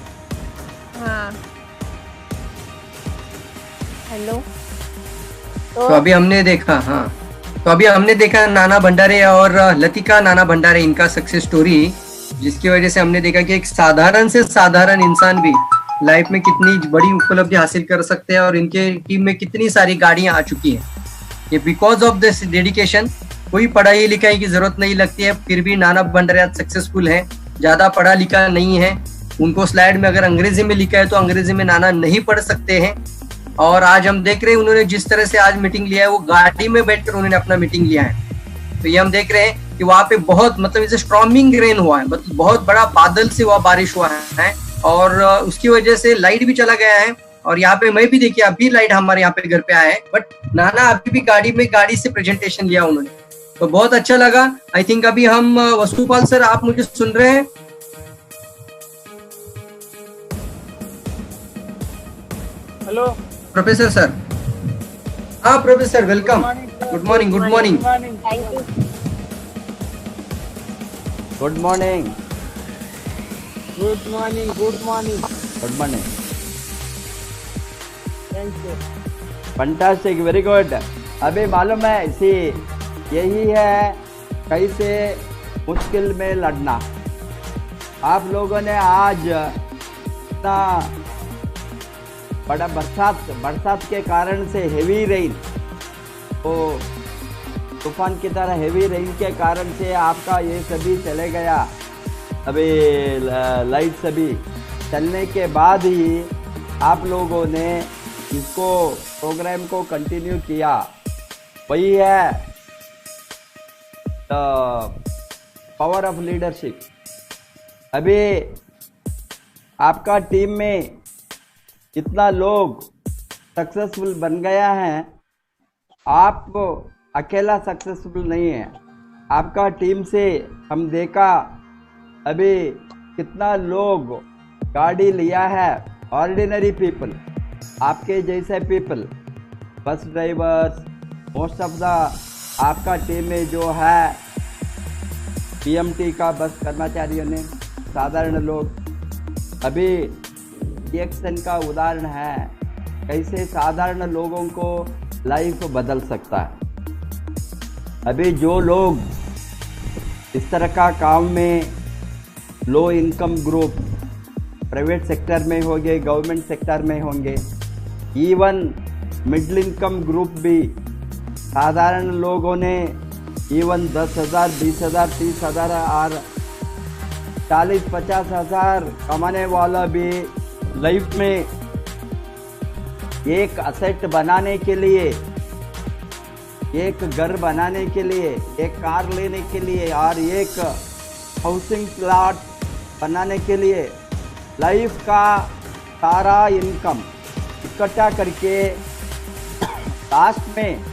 हाँ, हेलो। तो अभी हमने देखा, हाँ, तो अभी हमने देखा नाना भंडारे और लतिका नाना भंडारे, इनका सक्सेस स्टोरी, जिसकी वजह से हमने देखा कि एक साधारण से साधारण इंसान भी लाइफ में कितनी बड़ी उपलब्धि हासिल कर सकते हैं और इनके टीम में कितनी सारी गाड़ियां आ चुकी हैं। ये बिकॉज ऑफ दिस डेडिकेशन। कोई पढ़ाई लिखाई की जरूरत नहीं लगती है, फिर भी नाना भंडारे आज सक्सेसफुल है। ज्यादा पढ़ा लिखा नहीं है, उनको स्लाइड में अगर अंग्रेजी में लिखा है तो अंग्रेजी में नाना नहीं पढ़ सकते हैं। और आज हम देख रहे हैं उन्होंने जिस तरह से आज मीटिंग लिया है, वो गाड़ी में बैठकर उन्होंने अपना मीटिंग लिया है। तो ये हम देख रहे हैं कि वहां पे बहुत, मतलब इसे स्ट्रॉमिंग रेन हुआ है, मतलब बहुत बड़ा बादल से वहां बारिश हुआ है और उसकी वजह से लाइट भी चला गया है। और यहाँ पे मैं भी देखिए, अभी लाइट हमारे यहाँ पे घर पे आया है, बट नाना अभी भी गाड़ी से प्रेजेंटेशन लिया उन्होंने, तो बहुत अच्छा लगा। आई थिंक अभी हम वसुपाल सर, आप मुझे सुन रहे हैं? Hello professor sir. हाँ professor, welcome. Good morning, good morning. Thank you. Good morning. Good morning, good morning. Good morning. Thank you. Fantastic, very good. अभी मालूम है इसी, यही है कैसे मुश्किल में लड़ना। आप लोगों ने आज इतना बड़ा बरसात के कारण से हेवी रेन, तो तूफान की तरह हेवी रेन के कारण से आपका ये सभी चले गया। अभी लाइट सभी चलने के बाद ही आप लोगों ने इसको प्रोग्राम को कंटिन्यू किया। वही है पावर ऑफ लीडरशिप। अभी आपका टीम में इतना लोग सक्सेसफुल बन गया है, आप अकेला सक्सेसफुल नहीं है। आपका टीम से हम देखा अभी कितना लोग गाड़ी लिया है, ऑर्डिनरी पीपल, आपके जैसे people, bus drivers, most of the आपका टीम में जो है पीएमटी का बस कर्मचारियों ने, साधारण लोग, अभी रिएक्शन का उदाहरण है कैसे साधारण लोगों को लाइफ बदल सकता है। अभी जो लोग इस तरह का काम में low income group private sector में होंगे, गवर्नमेंट सेक्टर में होंगे, इवन मिडिल इनकम ग्रुप भी साधारण लोगों ने इवन 10,000, 20,000, 30,000 और 40-50 हज़ार कमाने वाला भी लाइफ में एक असेट बनाने के लिए, एक घर बनाने के लिए, एक कार लेने के लिए और एक हाउसिंग प्लॉट बनाने के लिए लाइफ का सारा इनकम इकट्ठा करके लास्ट में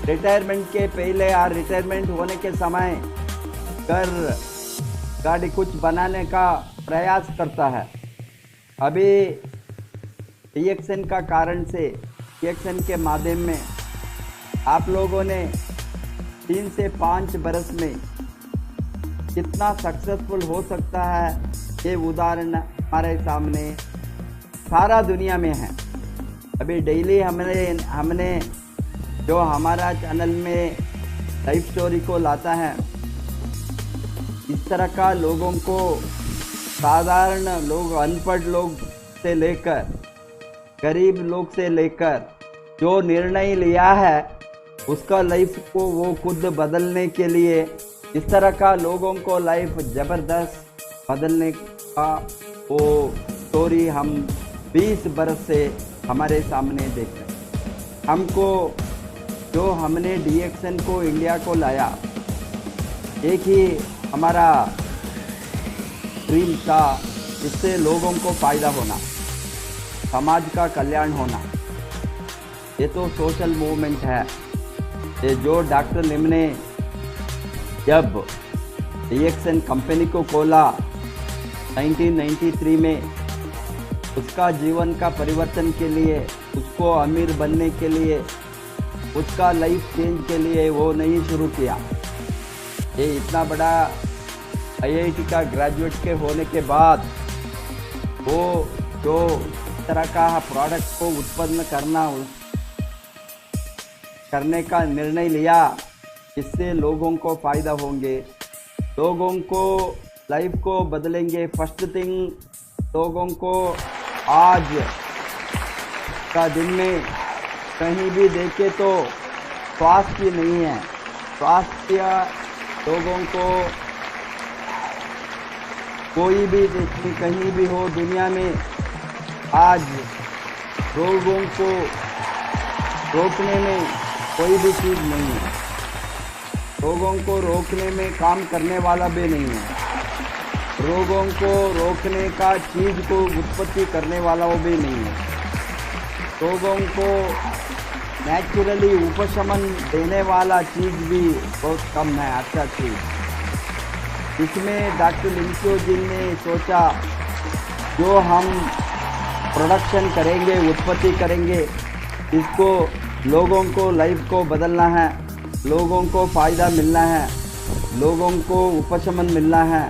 रिटायरमेंट के पहले और रिटायरमेंट होने के समय घर गाड़ी कुछ बनाने का प्रयास करता है। अभी रिएक्शन का कारण से, रिएक्शन के माध्यम में आप लोगों ने 3 से 5 बरस में कितना सक्सेसफुल हो सकता है, ये उदाहरण हमारे सामने सारा दुनिया में है। अभी डेली हमने जो हमारा चैनल में लाइफ स्टोरी को लाता है, इस तरह का लोगों को, साधारण लोग, अनपढ़ लोग से लेकर गरीब लोग से लेकर जो निर्णय लिया है उसका लाइफ को वो खुद बदलने के लिए, इस तरह का लोगों को लाइफ ज़बरदस्त बदलने का वो स्टोरी हम 20 बरस से हमारे सामने देख रहे हैं। हमको जो हमने रिएक्शन को इंडिया को लाया, एक ही हमारा ड्रीम था, इससे लोगों को फ़ायदा होना, समाज का कल्याण होना। ये तो सोशल मूवमेंट है। ये जो डॉक्टर लिम ने जब रिएक्शन कंपनी को खोला 1993 में, उसका जीवन का परिवर्तन के लिए, उसको अमीर बनने के लिए, उसका लाइफ चेंज के लिए वो नहीं शुरू किया। ये इतना बड़ा IIT का ग्रेजुएट के होने के बाद वो जो इस तरह का प्रोडक्ट को उत्पन्न करने का निर्णय लिया, इससे लोगों को फ़ायदा होंगे, लोगों को लाइफ को बदलेंगे। फर्स्ट थिंग, लोगों को आज का दिन में कहीं भी देखे तो स्वास्थ्य नहीं है। स्वास्थ्य लोगों को कोई भी देखे, कहीं भी हो दुनिया में, आज रोगों को रोकने में कोई भी चीज़ नहीं है। रोगों को रोकने में काम करने वाला भी नहीं है। रोगों को रोकने का चीज़ को उत्पत्ति करने वाला वो भी नहीं है। रोगों को नेचुरली उपशमन देने वाला चीज़ भी बहुत कम है, अच्छा चीज़। इसमें डॉक्टर लिंको जी ने सोचा, जो हम प्रोडक्शन करेंगे, उत्पत्ति करेंगे, इसको लोगों को लाइफ को बदलना है, लोगों को फ़ायदा मिलना है, लोगों को उपशमन मिलना है।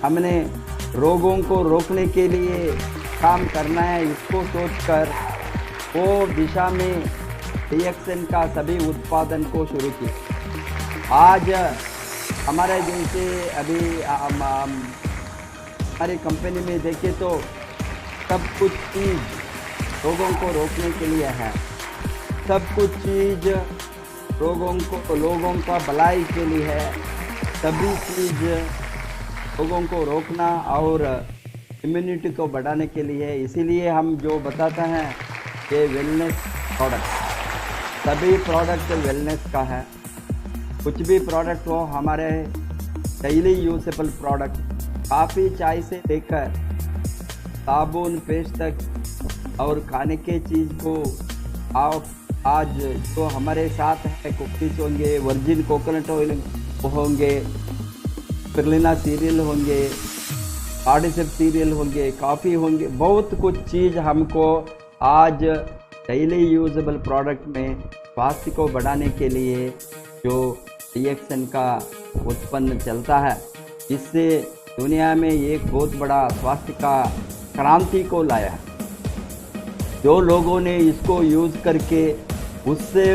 हमने रोगों को रोकने के लिए काम करना है, इसको सोचकर वो दिशा में रिएक्शन का सभी उत्पादन को शुरू किया। आज हमारे जैसे अभी हमारी कंपनी में देखें तो सब कुछ चीज़ लोगों को रोकने के लिए है। सब कुछ चीज़ लोगों का भलाई के लिए है। सभी चीज़ लोगों को रोकना और इम्यूनिटी को बढ़ाने के लिए है। इसीलिए हम जो बताते हैं कि वेलनेस प्रोडक्ट, सभी प्रोडक्ट वेलनेस का है। कुछ भी प्रोडक्ट हो, हमारे डेली यूजेबल प्रोडक्ट, काफ़ी चाय से लेकर साबुन, पेस्ट तक और खाने के चीज़ को आज जो हमारे साथ है, कुकीज़ होंगे, वर्जिन कोकोनट ऑयल होंगे, स्पिरुलिना सीरियल होंगे, कार्डिसेप सीरियल होंगे, कॉफ़ी होंगे, बहुत कुछ चीज़ हमको आज डेली यूजेबल प्रोडक्ट में स्वास्थ्य को बढ़ाने के लिए जो रिएक्शन का उत्पन्न चलता है, इससे दुनिया में एक बहुत बड़ा स्वास्थ्य का क्रांति को लाया। जो लोगों ने इसको यूज़ करके उससे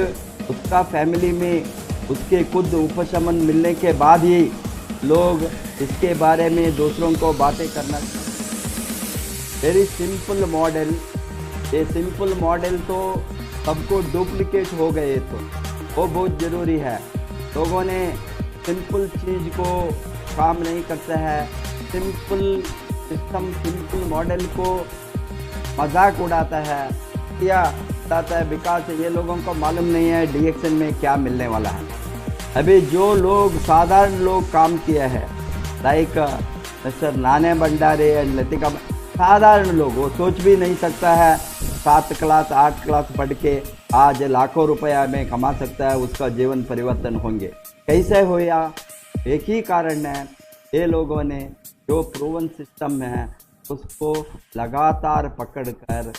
उसका फैमिली में उसके खुद उपशमन मिलने के बाद ही लोग इसके बारे में दूसरों को बातें करना। वेरी सिंपल मॉडल, ये सिंपल मॉडल तो सबको डुप्लीकेट हो गए, तो वो बहुत ज़रूरी है। लोगों ने सिंपल चीज़ को काम नहीं करता है, सिंपल सिस्टम सिंपल मॉडल को मजाक उड़ाता है या बताता है, बिकॉज ये लोगों को मालूम नहीं है डीएक्शन में क्या मिलने वाला है। अभी जो लोग साधारण लोग काम किया है, लाइक मिस्टर नाना भंडारे एंड लतिका, साधारण लोग, वो सोच भी नहीं सकता है 7 क्लास 8 क्लास पढ़ के आज लाखों रुपया में कमा सकता है, उसका जीवन परिवर्तन होंगे। कैसे होया? एक ही कारण है, ये लोगों ने जो प्रूवन सिस्टम है उसको लगातार पकड़ कर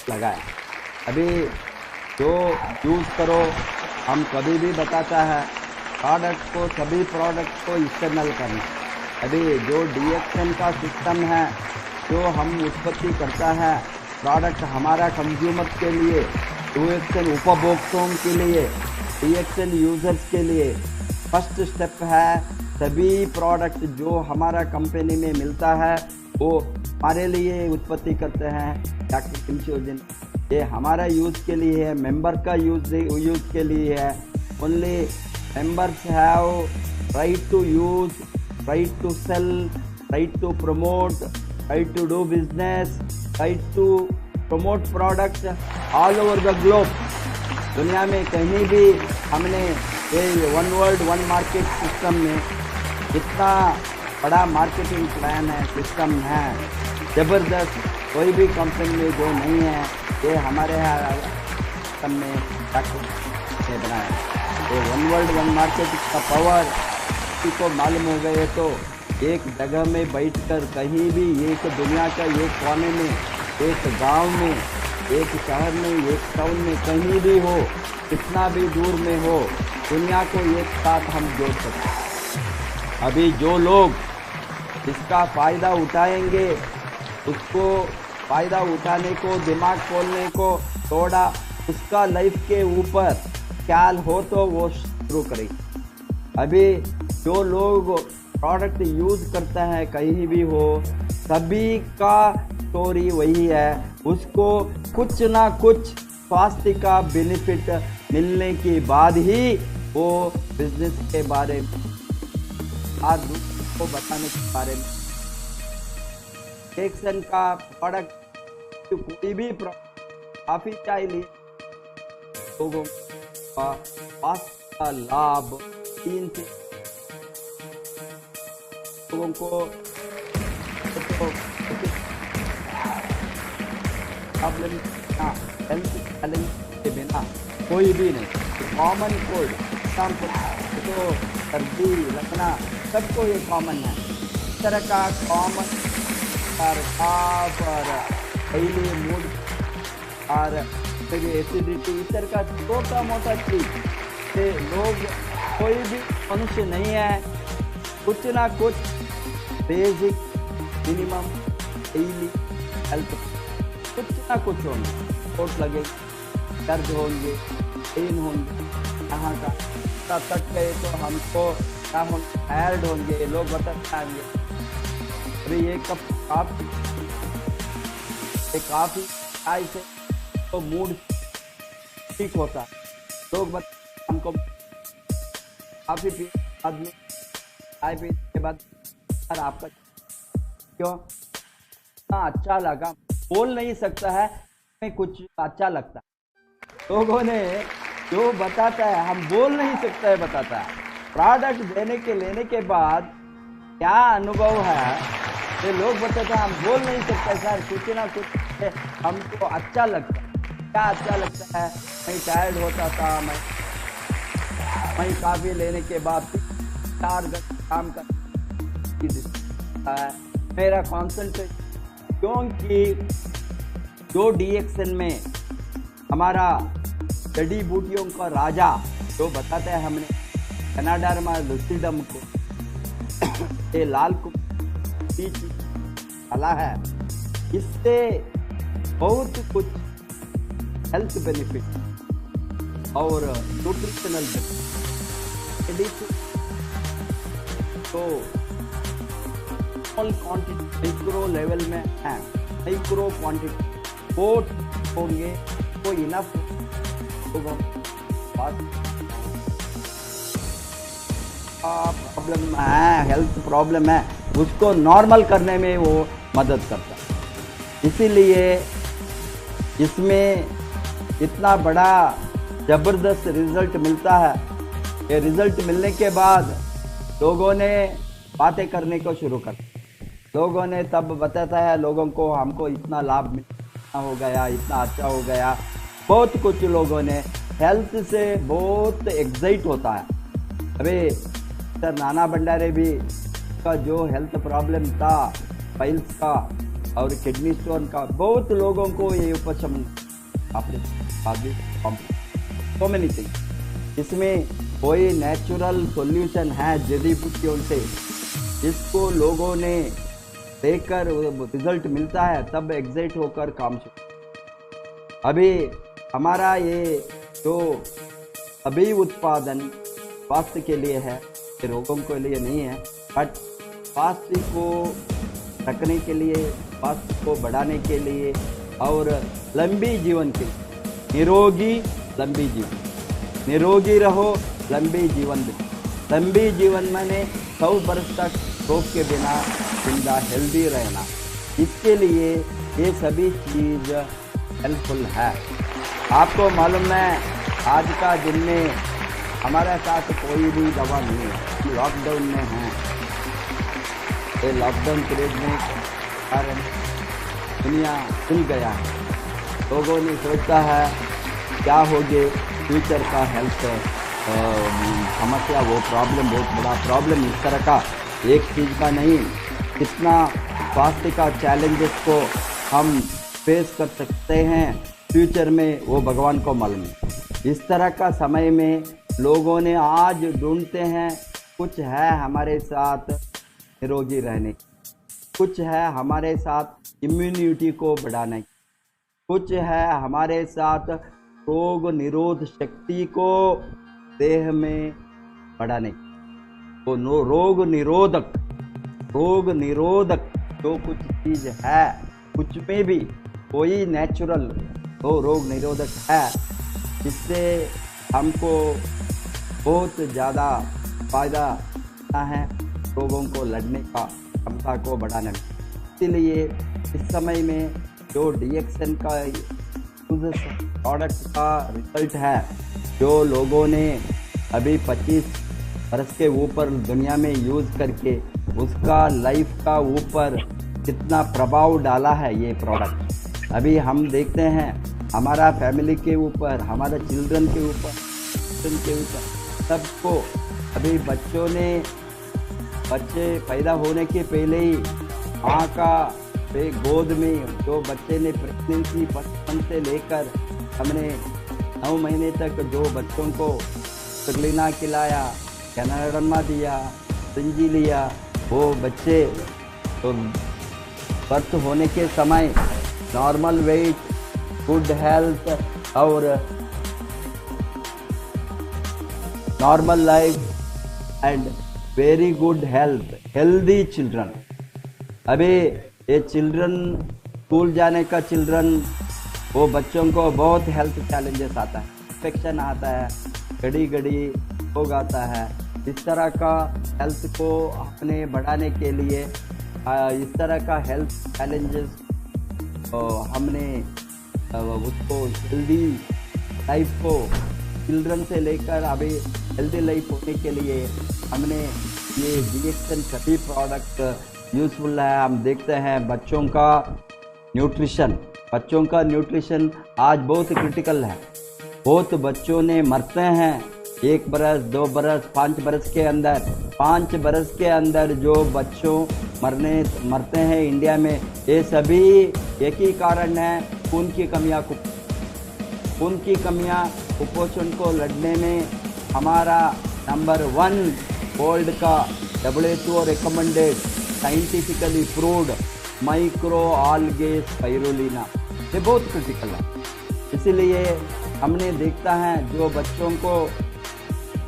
लगाया। अभी जो यूज़ करो, हम कभी भी बताता है प्रोडक्ट को, सभी प्रोडक्ट को एक्सटर्नल करना। अभी जो डीएक्शन का सिस्टम है, जो हम उत्पत्ति करता है प्रोडक्ट हमारा कंज्यूमर के लिए, डीएक्शन उपभोक्ताओं के लिए, डीएक्शन यूजर्स के लिए फर्स्ट स्टेप है। सभी प्रोडक्ट जो हमारा कंपनी में मिलता है वो हमारे लिए उत्पत्ति करते हैं डॉक्टर किमशोजन। ये हमारा यूज़ के लिए है, मेंबर का यूज़ के लिए है। Only members have right to use, right to sell, right to promote, right to do business, right to promote product all over the globe. दुनिया में कहीं भी हमने ये one world one market system में इतना बड़ा मार्केटिंग प्लान है, सिस्टम है ज़बरदस्त, कोई भी कंपनी में जो नहीं है, ये हमारे यहाँ सिस्टम में ने बनाया। ये वन वर्ल्ड वन मार्केट का पावर किसी को मालूम हो गए तो एक जगह में बैठकर कहीं भी, एक दुनिया का एक कोने में, एक गांव में, एक शहर में, एक टाउन में, कहीं भी हो, कितना भी दूर में हो, दुनिया को एक साथ हम जोड़ सकते हैं। अभी जो लोग इसका फ़ायदा उठाएंगे, उसको फ़ायदा उठाने को, दिमाग खोलने को, थोड़ा उसका लाइफ के ऊपर ख्याल हो तो वो शुरू करेगी। अभी जो लोग प्रोडक्ट यूज़ करता है कहीं भी हो, सभी का स्टोरी वही है, उसको कुछ ना कुछ स्वास्थ्य का बेनिफिट मिलने के बाद ही वो बिजनेस के बारे में और दूसरों को बताने के बारे में, एक्शन का प्रोडक्ट कोई भी काफ़ी चाहिए लोगों का स्वास्थ्य का लाभ 3 से लोगों को प्रॉब्लम हेल्थ चैलेंज के बिना कोई भी नहीं। कॉमन कोल्ड, तो सर्दी लगना सबको ये कॉमन है। इस तरह का कॉमन काफ और डेली मूड और एसिडिटी, इस तरह का छोटा मोटा चीज से लोग, कोई भी मनुष्य नहीं है, कुछ ना कुछ बेसिक मिनिमम डेली हेल्थ कुछ ना कुछ होंगे, चोट लगेगी, दर्द होंगे, पेन होंगे, यहाँ का तक गए तो हमको क्या हम टायर्ड होंगे, लोग बताएंगे अरे ये कप काफ़ी चाय से तो मूड ठीक होता है। लोग बता हमको काफ़ी पी बाद में चाय पीने के बाद सर आपका क्यों इतना अच्छा लगा, बोल नहीं सकता है, हमें कुछ अच्छा लगता है। लोगों ने जो बताता है हम बोल नहीं सकता है, बताता है। प्रोडक्ट देने के लेने के बाद क्या अनुभव है ये लोग बताते हैं, हम बोल नहीं सकते सर, कुछ ना कुछ हमको अच्छा लगता है। क्या अच्छा लगता है? मैं टायर्ड होता था, मैं काफ़ी लेने के बाद 4 घंटे काम कर मेरा कॉन्सेंट्रेशन, क्योंकि जो डीएक्शन में हमारा जड़ी बूटियों का राजा जो बताते हैं, हमने कनाडा में लुसिडम को ये लाल को डाला है, इससे बहुत कुछ हेल्थ बेनिफिट और न्यूट्रिशनल बेनिफिट तो स्मॉल क्वांटिटी माइक्रो लेवल में है, माइक्रो क्वांटिटी पोट होंगे तो इनफ होगा। प्रॉब्लम है, हेल्थ प्रॉब्लम है, उसको नॉर्मल करने में वो मदद करता है। इसीलिए इसमें इतना बड़ा ज़बरदस्त रिजल्ट मिलता है। ये रिजल्ट मिलने के बाद लोगों ने बातें करने को शुरू कर, लोगों ने तब बताता है लोगों को हमको इतना लाभ हो गया, इतना अच्छा हो गया। बहुत कुछ लोगों ने हेल्थ से बहुत एक्साइट होता है। अभी सर नाना भंडारे भी का जो हेल्थ प्रॉब्लम था, पाइल्स का और किडनी स्टोन का, बहुत लोगों को ये उपशम सो मेनी थिंग। इसमें कोई नेचुरल सॉल्यूशन है जड़ी बूटियों से, जिसको लोगों ने देखकर रिजल्ट मिलता है तब एग्जाइट होकर काम शुरू। अभी हमारा ये जो अभी उत्पादन स्वास्थ्य के लिए है, रोगों के लिए नहीं है, बट स्वास्थ्य को रखने के लिए, स्वास्थ्य को बढ़ाने के लिए और लंबी जीवन के लिए, निरोगी लंबी जीवन, निरोगी रहो लंबी जीवन दे। लंबी जीवन मैंने 100 वर्ष तक रोग के बिना जिंदा हेल्दी रहना, इसके लिए ये सभी चीज़ हेल्पफुल है। आपको मालूम है आज का दिन में हमारे साथ कोई भी दवा नहीं है, लॉकडाउन में है। ये लॉकडाउन पीरियड में कारण दुनिया खुल गया है, लोगों ने सोचा है क्या होगे फ्यूचर का हेल्थ समस्या, वो प्रॉब्लम बहुत बड़ा प्रॉब्लम, इस तरह का एक चीज़ का नहीं, कितना स्वास्थ्य का चैलेंजेस को हम फेस कर सकते हैं फ्यूचर में, वो भगवान को मालूम है। इस तरह का समय में लोगों ने आज ढूंढते हैं कुछ है हमारे साथ निरोगी रहने, कुछ है हमारे साथ इम्यूनिटी को बढ़ाने, कुछ है हमारे साथ रोग निरोध शक्ति को देह में बढ़ाने। तो रोग निरोधक जो कुछ चीज़ है, कुछ में भी कोई नेचुरल तो रोग निरोधक है, जिससे हमको बहुत ज़्यादा फायदा है रोगों को लड़ने का, क्षमता को बढ़ाने में। इसीलिए इस समय में जो DXN का प्रोडक्ट का रिजल्ट है, जो लोगों ने अभी 25 वर्ष के ऊपर दुनिया में यूज़ करके उसका लाइफ का ऊपर कितना प्रभाव डाला है ये प्रोडक्ट, अभी हम देखते हैं हमारा फैमिली के ऊपर, हमारे चिल्ड्रन के ऊपर सबको। अभी बच्चे पैदा होने के पहले ही माँ का गोद में जो बच्चे ने प्रेगनेंसी बचपन से लेकर हमने 9 महीने तक जो बच्चों को स्पिरुलिना खिलाया, कैनाडमा दिया, सिंजी लिया, वो बच्चे तो बर्थ होने के समय नॉर्मल वेट, गुड हेल्थ और normal life and very good health, healthy children. अभी ये चिल्ड्रन स्कूल जाने का चिल्ड्रन, वो बच्चों को बहुत हेल्थ चैलेंजेस आता है, इन्फेक्शन आता है, घड़ी रोग आता है। इस तरह का हेल्थ को अपने बढ़ाने के लिए इस तरह का हेल्थ चैलेंजेस हमने उसको हेल्दी लाइफ को चिल्ड्रन से लेकर अभी हेल्दी लाइफ होने के लिए हमने ये DXN सभी प्रोडक्ट यूज़फुल है। हम देखते हैं बच्चों का न्यूट्रिशन आज बहुत क्रिटिकल है। बहुत बच्चों ने मरते हैं 1 बरस, 2 बरस, 5 बरस के अंदर। 5 बरस के अंदर जो बच्चों मरते हैं इंडिया में, ये सभी एक ही कारण है, खून की कमियाँ कुपोषण को लड़ने में हमारा नंबर 1 वर्ल्ड का WHO recommended scientifically proved micro algae spirulina, ये बहुत क्रिटिकल है। इसीलिए हमने देखता है जो बच्चों को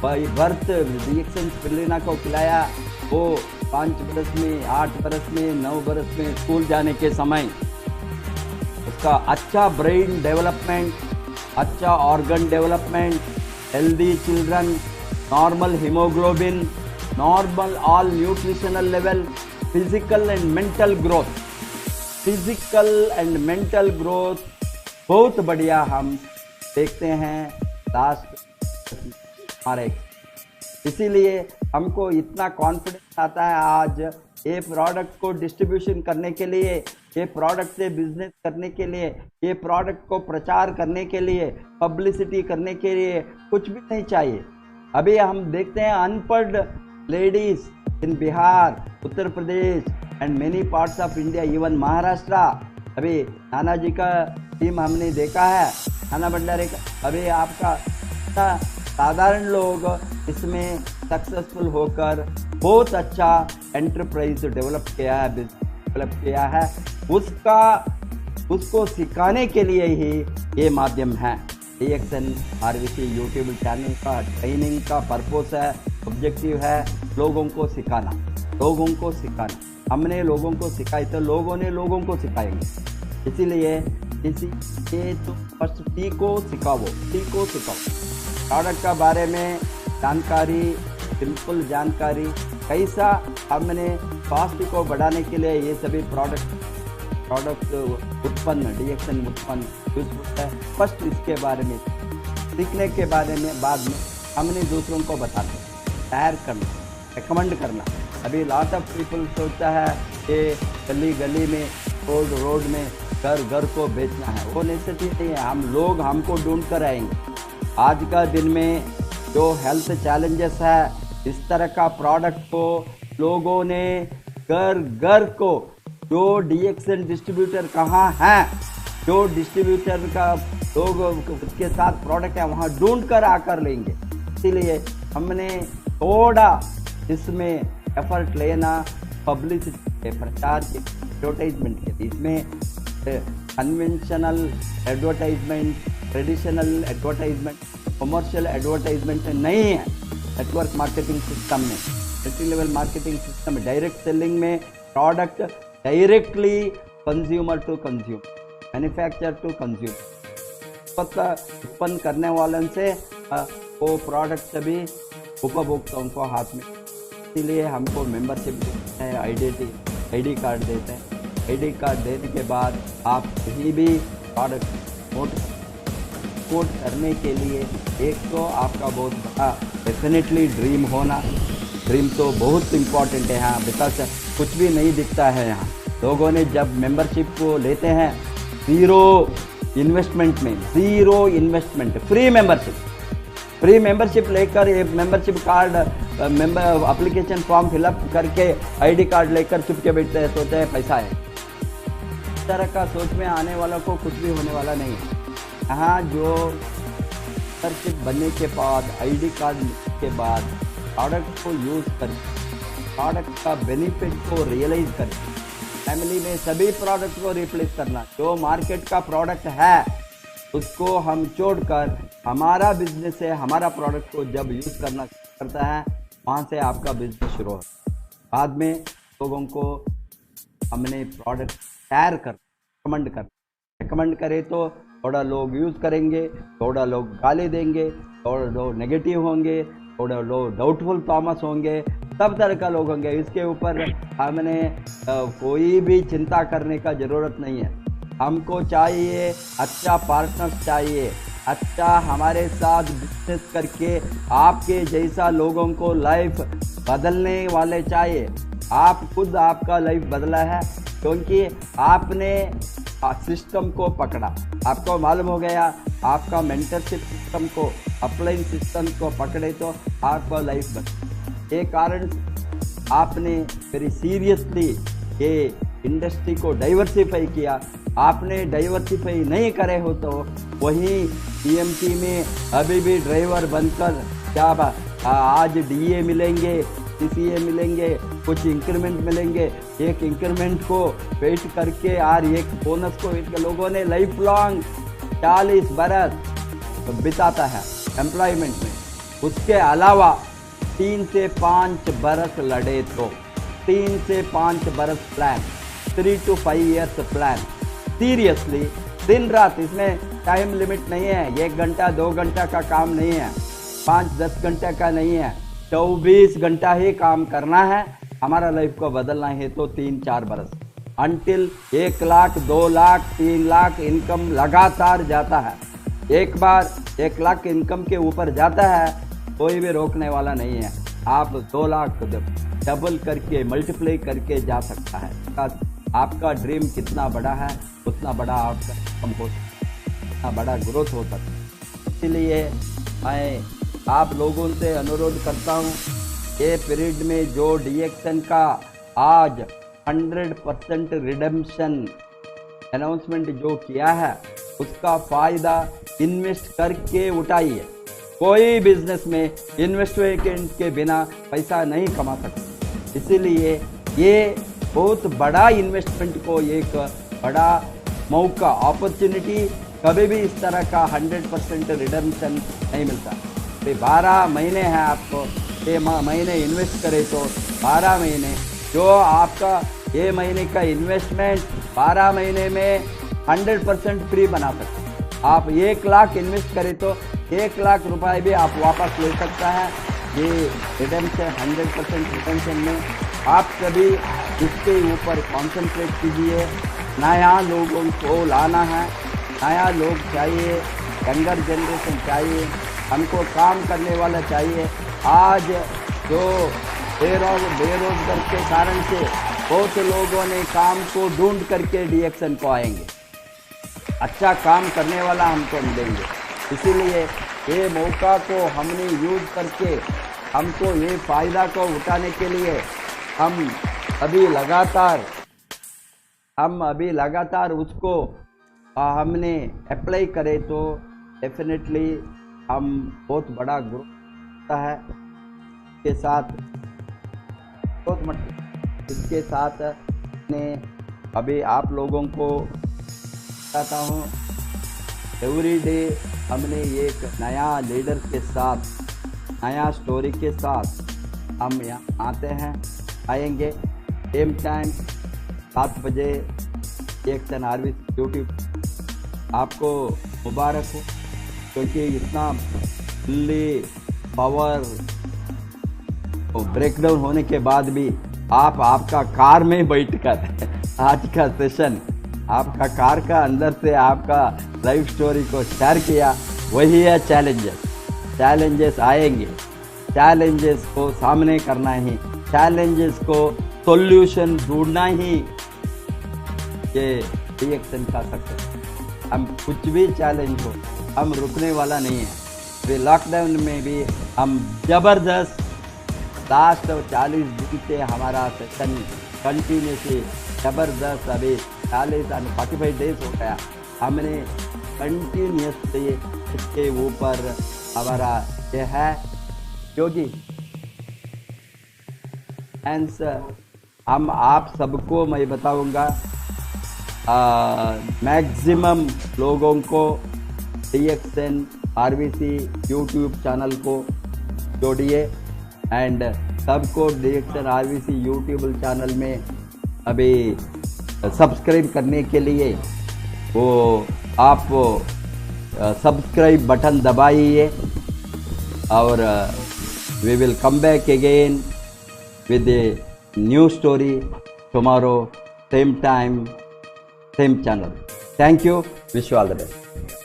बर्थ रिएक्शन स्पाइरुलिना को खिलाया वो 5 बरस में, 8 बरस में, 9 बरस में स्कूल जाने के समय उसका अच्छा ब्रेन डेवलपमेंट, अच्छा organ development, healthy children, normal haemoglobin, normal all nutritional level, physical and mental growth, physical and mental growth बहुत बढ़िया हम देखते हैं लास्ट हमारे। इसीलिए हमको इतना कॉन्फिडेंस आता है आज ये प्रोडक्ट को डिस्ट्रीब्यूशन करने के लिए, ये प्रोडक्ट से बिजनेस करने के लिए, ये प्रोडक्ट को प्रचार करने के लिए, पब्लिसिटी करने के लिए कुछ भी नहीं चाहिए। अभी हम देखते हैं अनपढ़ ladies in Bihar, Uttar Pradesh and many parts of India, even Maharashtra. अभी नाना जी का टीम हमने देखा है, नाना भंडारे का। अभी आपका साधारण लोग इसमें सक्सेसफुल होकर बहुत अच्छा एंटरप्राइज डेवलप किया है, उसको सिखाने के लिए ही ये माध्यम है। DXN RVC यूट्यूब चैनल का ट्रेनिंग का पर्पस है, ऑब्जेक्टिव है लोगों को सिखाना, लोगों को सिखाना। हमने लोगों को सिखाई तो लोगों ने लोगों को सिखाएंगे। इसीलिए तो फर्स्ट टी को सिखाओ, टी को सिखाओ। प्रोडक्ट का बारे में जानकारी, सिंपल जानकारी, कैसा हमने कॉस्ट को बढ़ाने के लिए ये सभी प्रोडक्ट उत्पन्न, DXN उत्पन्न यूजफुल है। फर्स्ट इसके बारे में सीखने के बारे में बाद में हमने दूसरों को बताना, शेयर करना, रिकमेंड करना। अभी लॉट ऑफ पीपल सोचता है कि गली गली में, रोड में, घर घर को बेचना है, वो नेसेसिटी नहीं है। हम लोग हमको ढूंढ कर आएंगे। आज का दिन में जो हेल्थ चैलेंजेस है, इस तरह का प्रोडक्ट को लोगों ने घर घर को, जो DXN डिस्ट्रीब्यूटर कहाँ हैं, जो डिस्ट्रीब्यूटर का लोग उसके साथ प्रोडक्ट है वहाँ ढूंढ कर आकर लेंगे। इसीलिए हमने थोड़ा इसमें एफर्ट लेना, पब्लिसिटी के, प्रचार के, एडवर्टाइजमेंट के। इसमें conventional advertisement, traditional advertisement, commercial advertisement नहीं है। नेटवर्क मार्केटिंग सिस्टम में, मल्टी लेवल मार्केटिंग सिस्टम में, डायरेक्ट सेलिंग में product directly consumer to consumer, manufacture to consumer, उत्पन्न करने वालों से वो प्रोडक्ट सभी उपभोक्ताओं को हाथ में। इसीलिए हमको मेंबरशिप देते हैं, ID कार्ड देते हैं। ID कार्ड देने के बाद आप कहीं भी प्रोडक्ट कोट करने के लिए एक तो आपका बहुत बड़ा डेफिनेटली ड्रीम होना, ड्रीम तो बहुत इम्पॉर्टेंट है यहाँ, बिकॉज कुछ भी नहीं दिखता है यहाँ। लोगों ने जब मेंबरशिप को लेते हैं ज़ीरो इन्वेस्टमेंट में, ज़ीरो इन्वेस्टमेंट, फ्री मेंबरशिप लेकर एक membership card, member application form fill up करके ID कार्ड लेकर चुपके बैठते हैं, सोचते हैं पैसा है। इस तरह का सोच में आने वालों को कुछ भी होने वाला नहीं है। यहाँ जो मेंबरशिप बनने के बाद, ID कार्ड के बाद प्रोडक्ट को यूज़ कर, प्रोडक्ट का बेनिफिट को रियलाइज कर, फैमिली में सभी प्रोडक्ट को रिप्लेस करना। जो मार्केट का प्रोडक्ट है उसको हम छोड़कर हमारा बिजनेस है, हमारा प्रोडक्ट को जब यूज़ करना करता है वहाँ से आपका बिजनेस शुरू हो। बाद में लोगों को हमने प्रोडक्ट शेयर कर, रिकमेंड करें तो थोड़ा लोग यूज़ करेंगे, थोड़ा लोग गाली देंगे, थोड़ा लोग नेगेटिव होंगे, थोड़ा लोग डाउटफुल थॉमस होंगे, सब तरह का लोग होंगे। इसके ऊपर हमने कोई भी चिंता करने का ज़रूरत नहीं है। हमको चाहिए अच्छा पार्टनर्स चाहिए, अच्छा हमारे साथ बिजनेस करके आपके जैसा लोगों को लाइफ बदलने वाले चाहिए। आप खुद आपका लाइफ बदला है क्योंकि आपने सिस्टम को पकड़ा, आपको मालूम हो गया, आपका मेंटरशिप सिस्टम को, अपलाइन सिस्टम को पकड़े तो आपका लाइफ बदला। ये कारण आपने वेरी सीरियसली ये इंडस्ट्री को डाइवर्सिफाई किया। आपने डाइवर्सिफाई नहीं करे हो तो वहीं PMT में अभी भी ड्राइवर बनकर क्या आज DA मिलेंगे, CCA मिलेंगे, कुछ इंक्रीमेंट मिलेंगे। एक इंक्रीमेंट को वेट करके और एक बोनस को वेट कर लोगों ने लाइफ लॉन्ग 40 बरस बिताता है एम्प्लॉयमेंट में। उसके अलावा 3 से 5 बरस लड़े तो 3 से 5 बरस plan, 3 to 5 years plan, seriously दिन रात। इसमें टाइम लिमिट नहीं है, 1 घंटा 2 घंटा का काम नहीं है, 5-10 घंटे का नहीं है, 24 घंटा ही काम करना है। हमारा लाइफ को बदलना है तो 3-4 बरस अनटिल 1 लाख 2 लाख 3 लाख इनकम लगातार जाता है। एक बार 1 लाख इनकम के ऊपर जाता है कोई भी रोकने वाला नहीं है। आप 2 लाख डबल करके मल्टीप्लाई करके जा सकता है। आपका ड्रीम कितना बड़ा है उतना बड़ा आपका इनकम हो सकता है, उतना बड़ा ग्रोथ हो सकता है। इसलिए मैं आप लोगों से अनुरोध करता हूँ, ये पीरियड में जो डीएक्सन का आज 100% रिडेम्पशन अनाउंसमेंट जो किया है उसका फ़ायदा इन्वेस्ट करके उठाइए। कोई बिजनेस में इन्वेस्टमेंट के बिना पैसा नहीं कमा सकते, इसीलिए ये बहुत बड़ा इन्वेस्टमेंट को एक बड़ा मौका, अपॉर्चुनिटी, कभी भी इस तरह का 100% रिडेम्पशन नहीं मिलता। तो 12 महीने हैं, आपको ये महीने इन्वेस्ट करें तो 12 महीने जो आपका ये महीने का इन्वेस्टमेंट 12 महीने में 100% फ्री बना सकते हैं। आप 1 लाख इन्वेस्ट करें तो 1 लाख रुपए भी आप वापस ले सकता है। ये रिडेम्पशन 100% रिडेम्पशन में आप सभी इसके ऊपर कॉन्सेंट्रेट कीजिए। नया लोगों को लाना है, नया लोग चाहिए, यंगर जनरेशन चाहिए, हमको काम करने वाला चाहिए। आज जो बेरोजगार के कारण से बहुत लोगों ने काम को ढूंढ करके डीएक्सन को आएंगे, अच्छा काम करने वाला हमको मिलेंगे। इसीलिए ये मौका को हमने यूज करके हमको ये फ़ायदा को उठाने के लिए हम अभी लगातार उसको हमने अप्लाई करे तो डेफिनेटली हम बहुत बड़ा ग्रोथ होता है। इसके साथ मैं अभी आप लोगों को बताता हूँ, एवरी डे हमने एक नया लीडर के साथ, नया स्टोरी के साथ हम यहाँ आएंगे। सेम टाइम 7 बजे डीएक्सन आरवीसी यूट्यूब आपको मुबारक हो, क्योंकि इतना फुल्ली पावर ब्रेकडाउन होने के बाद भी आपका कार में बैठकर आज का सेशन आपका कार का अंदर से आपका लाइफ स्टोरी को शेयर किया, वही है चैलेंजेस आएंगे, चैलेंजेस को सामने करना ही, चैलेंजेस को सॉल्यूशन ढूंढना ही ये डीएक्सन का सक्सेस। हम कुछ भी चैलेंज हो हम रुकने वाला नहीं है। फिर लॉकडाउन में भी हम जबरदस्त लास्ट 40 दिन से हमारा सेशन कंटिन्यूसली जबरदस्त, अभी 40 और 45 डेज हो गया, हमने कंटिन्यूसली इसके ऊपर हमारा ये है योगी एंड हम आप सबको मैं बताऊंगा, मैक्सिमम लोगों को डीएक्सन आरवीसी यूट्यूब चैनल को जोड़िए एंड सबको डीएक्सन आरवीसी यूट्यूब चैनल में अभी सब्सक्राइब करने के लिए वो आप सब्सक्राइब बटन दबाइए और we will come back again with a new story tomorrow, same time, same channel. Thank you. Wish you all the best.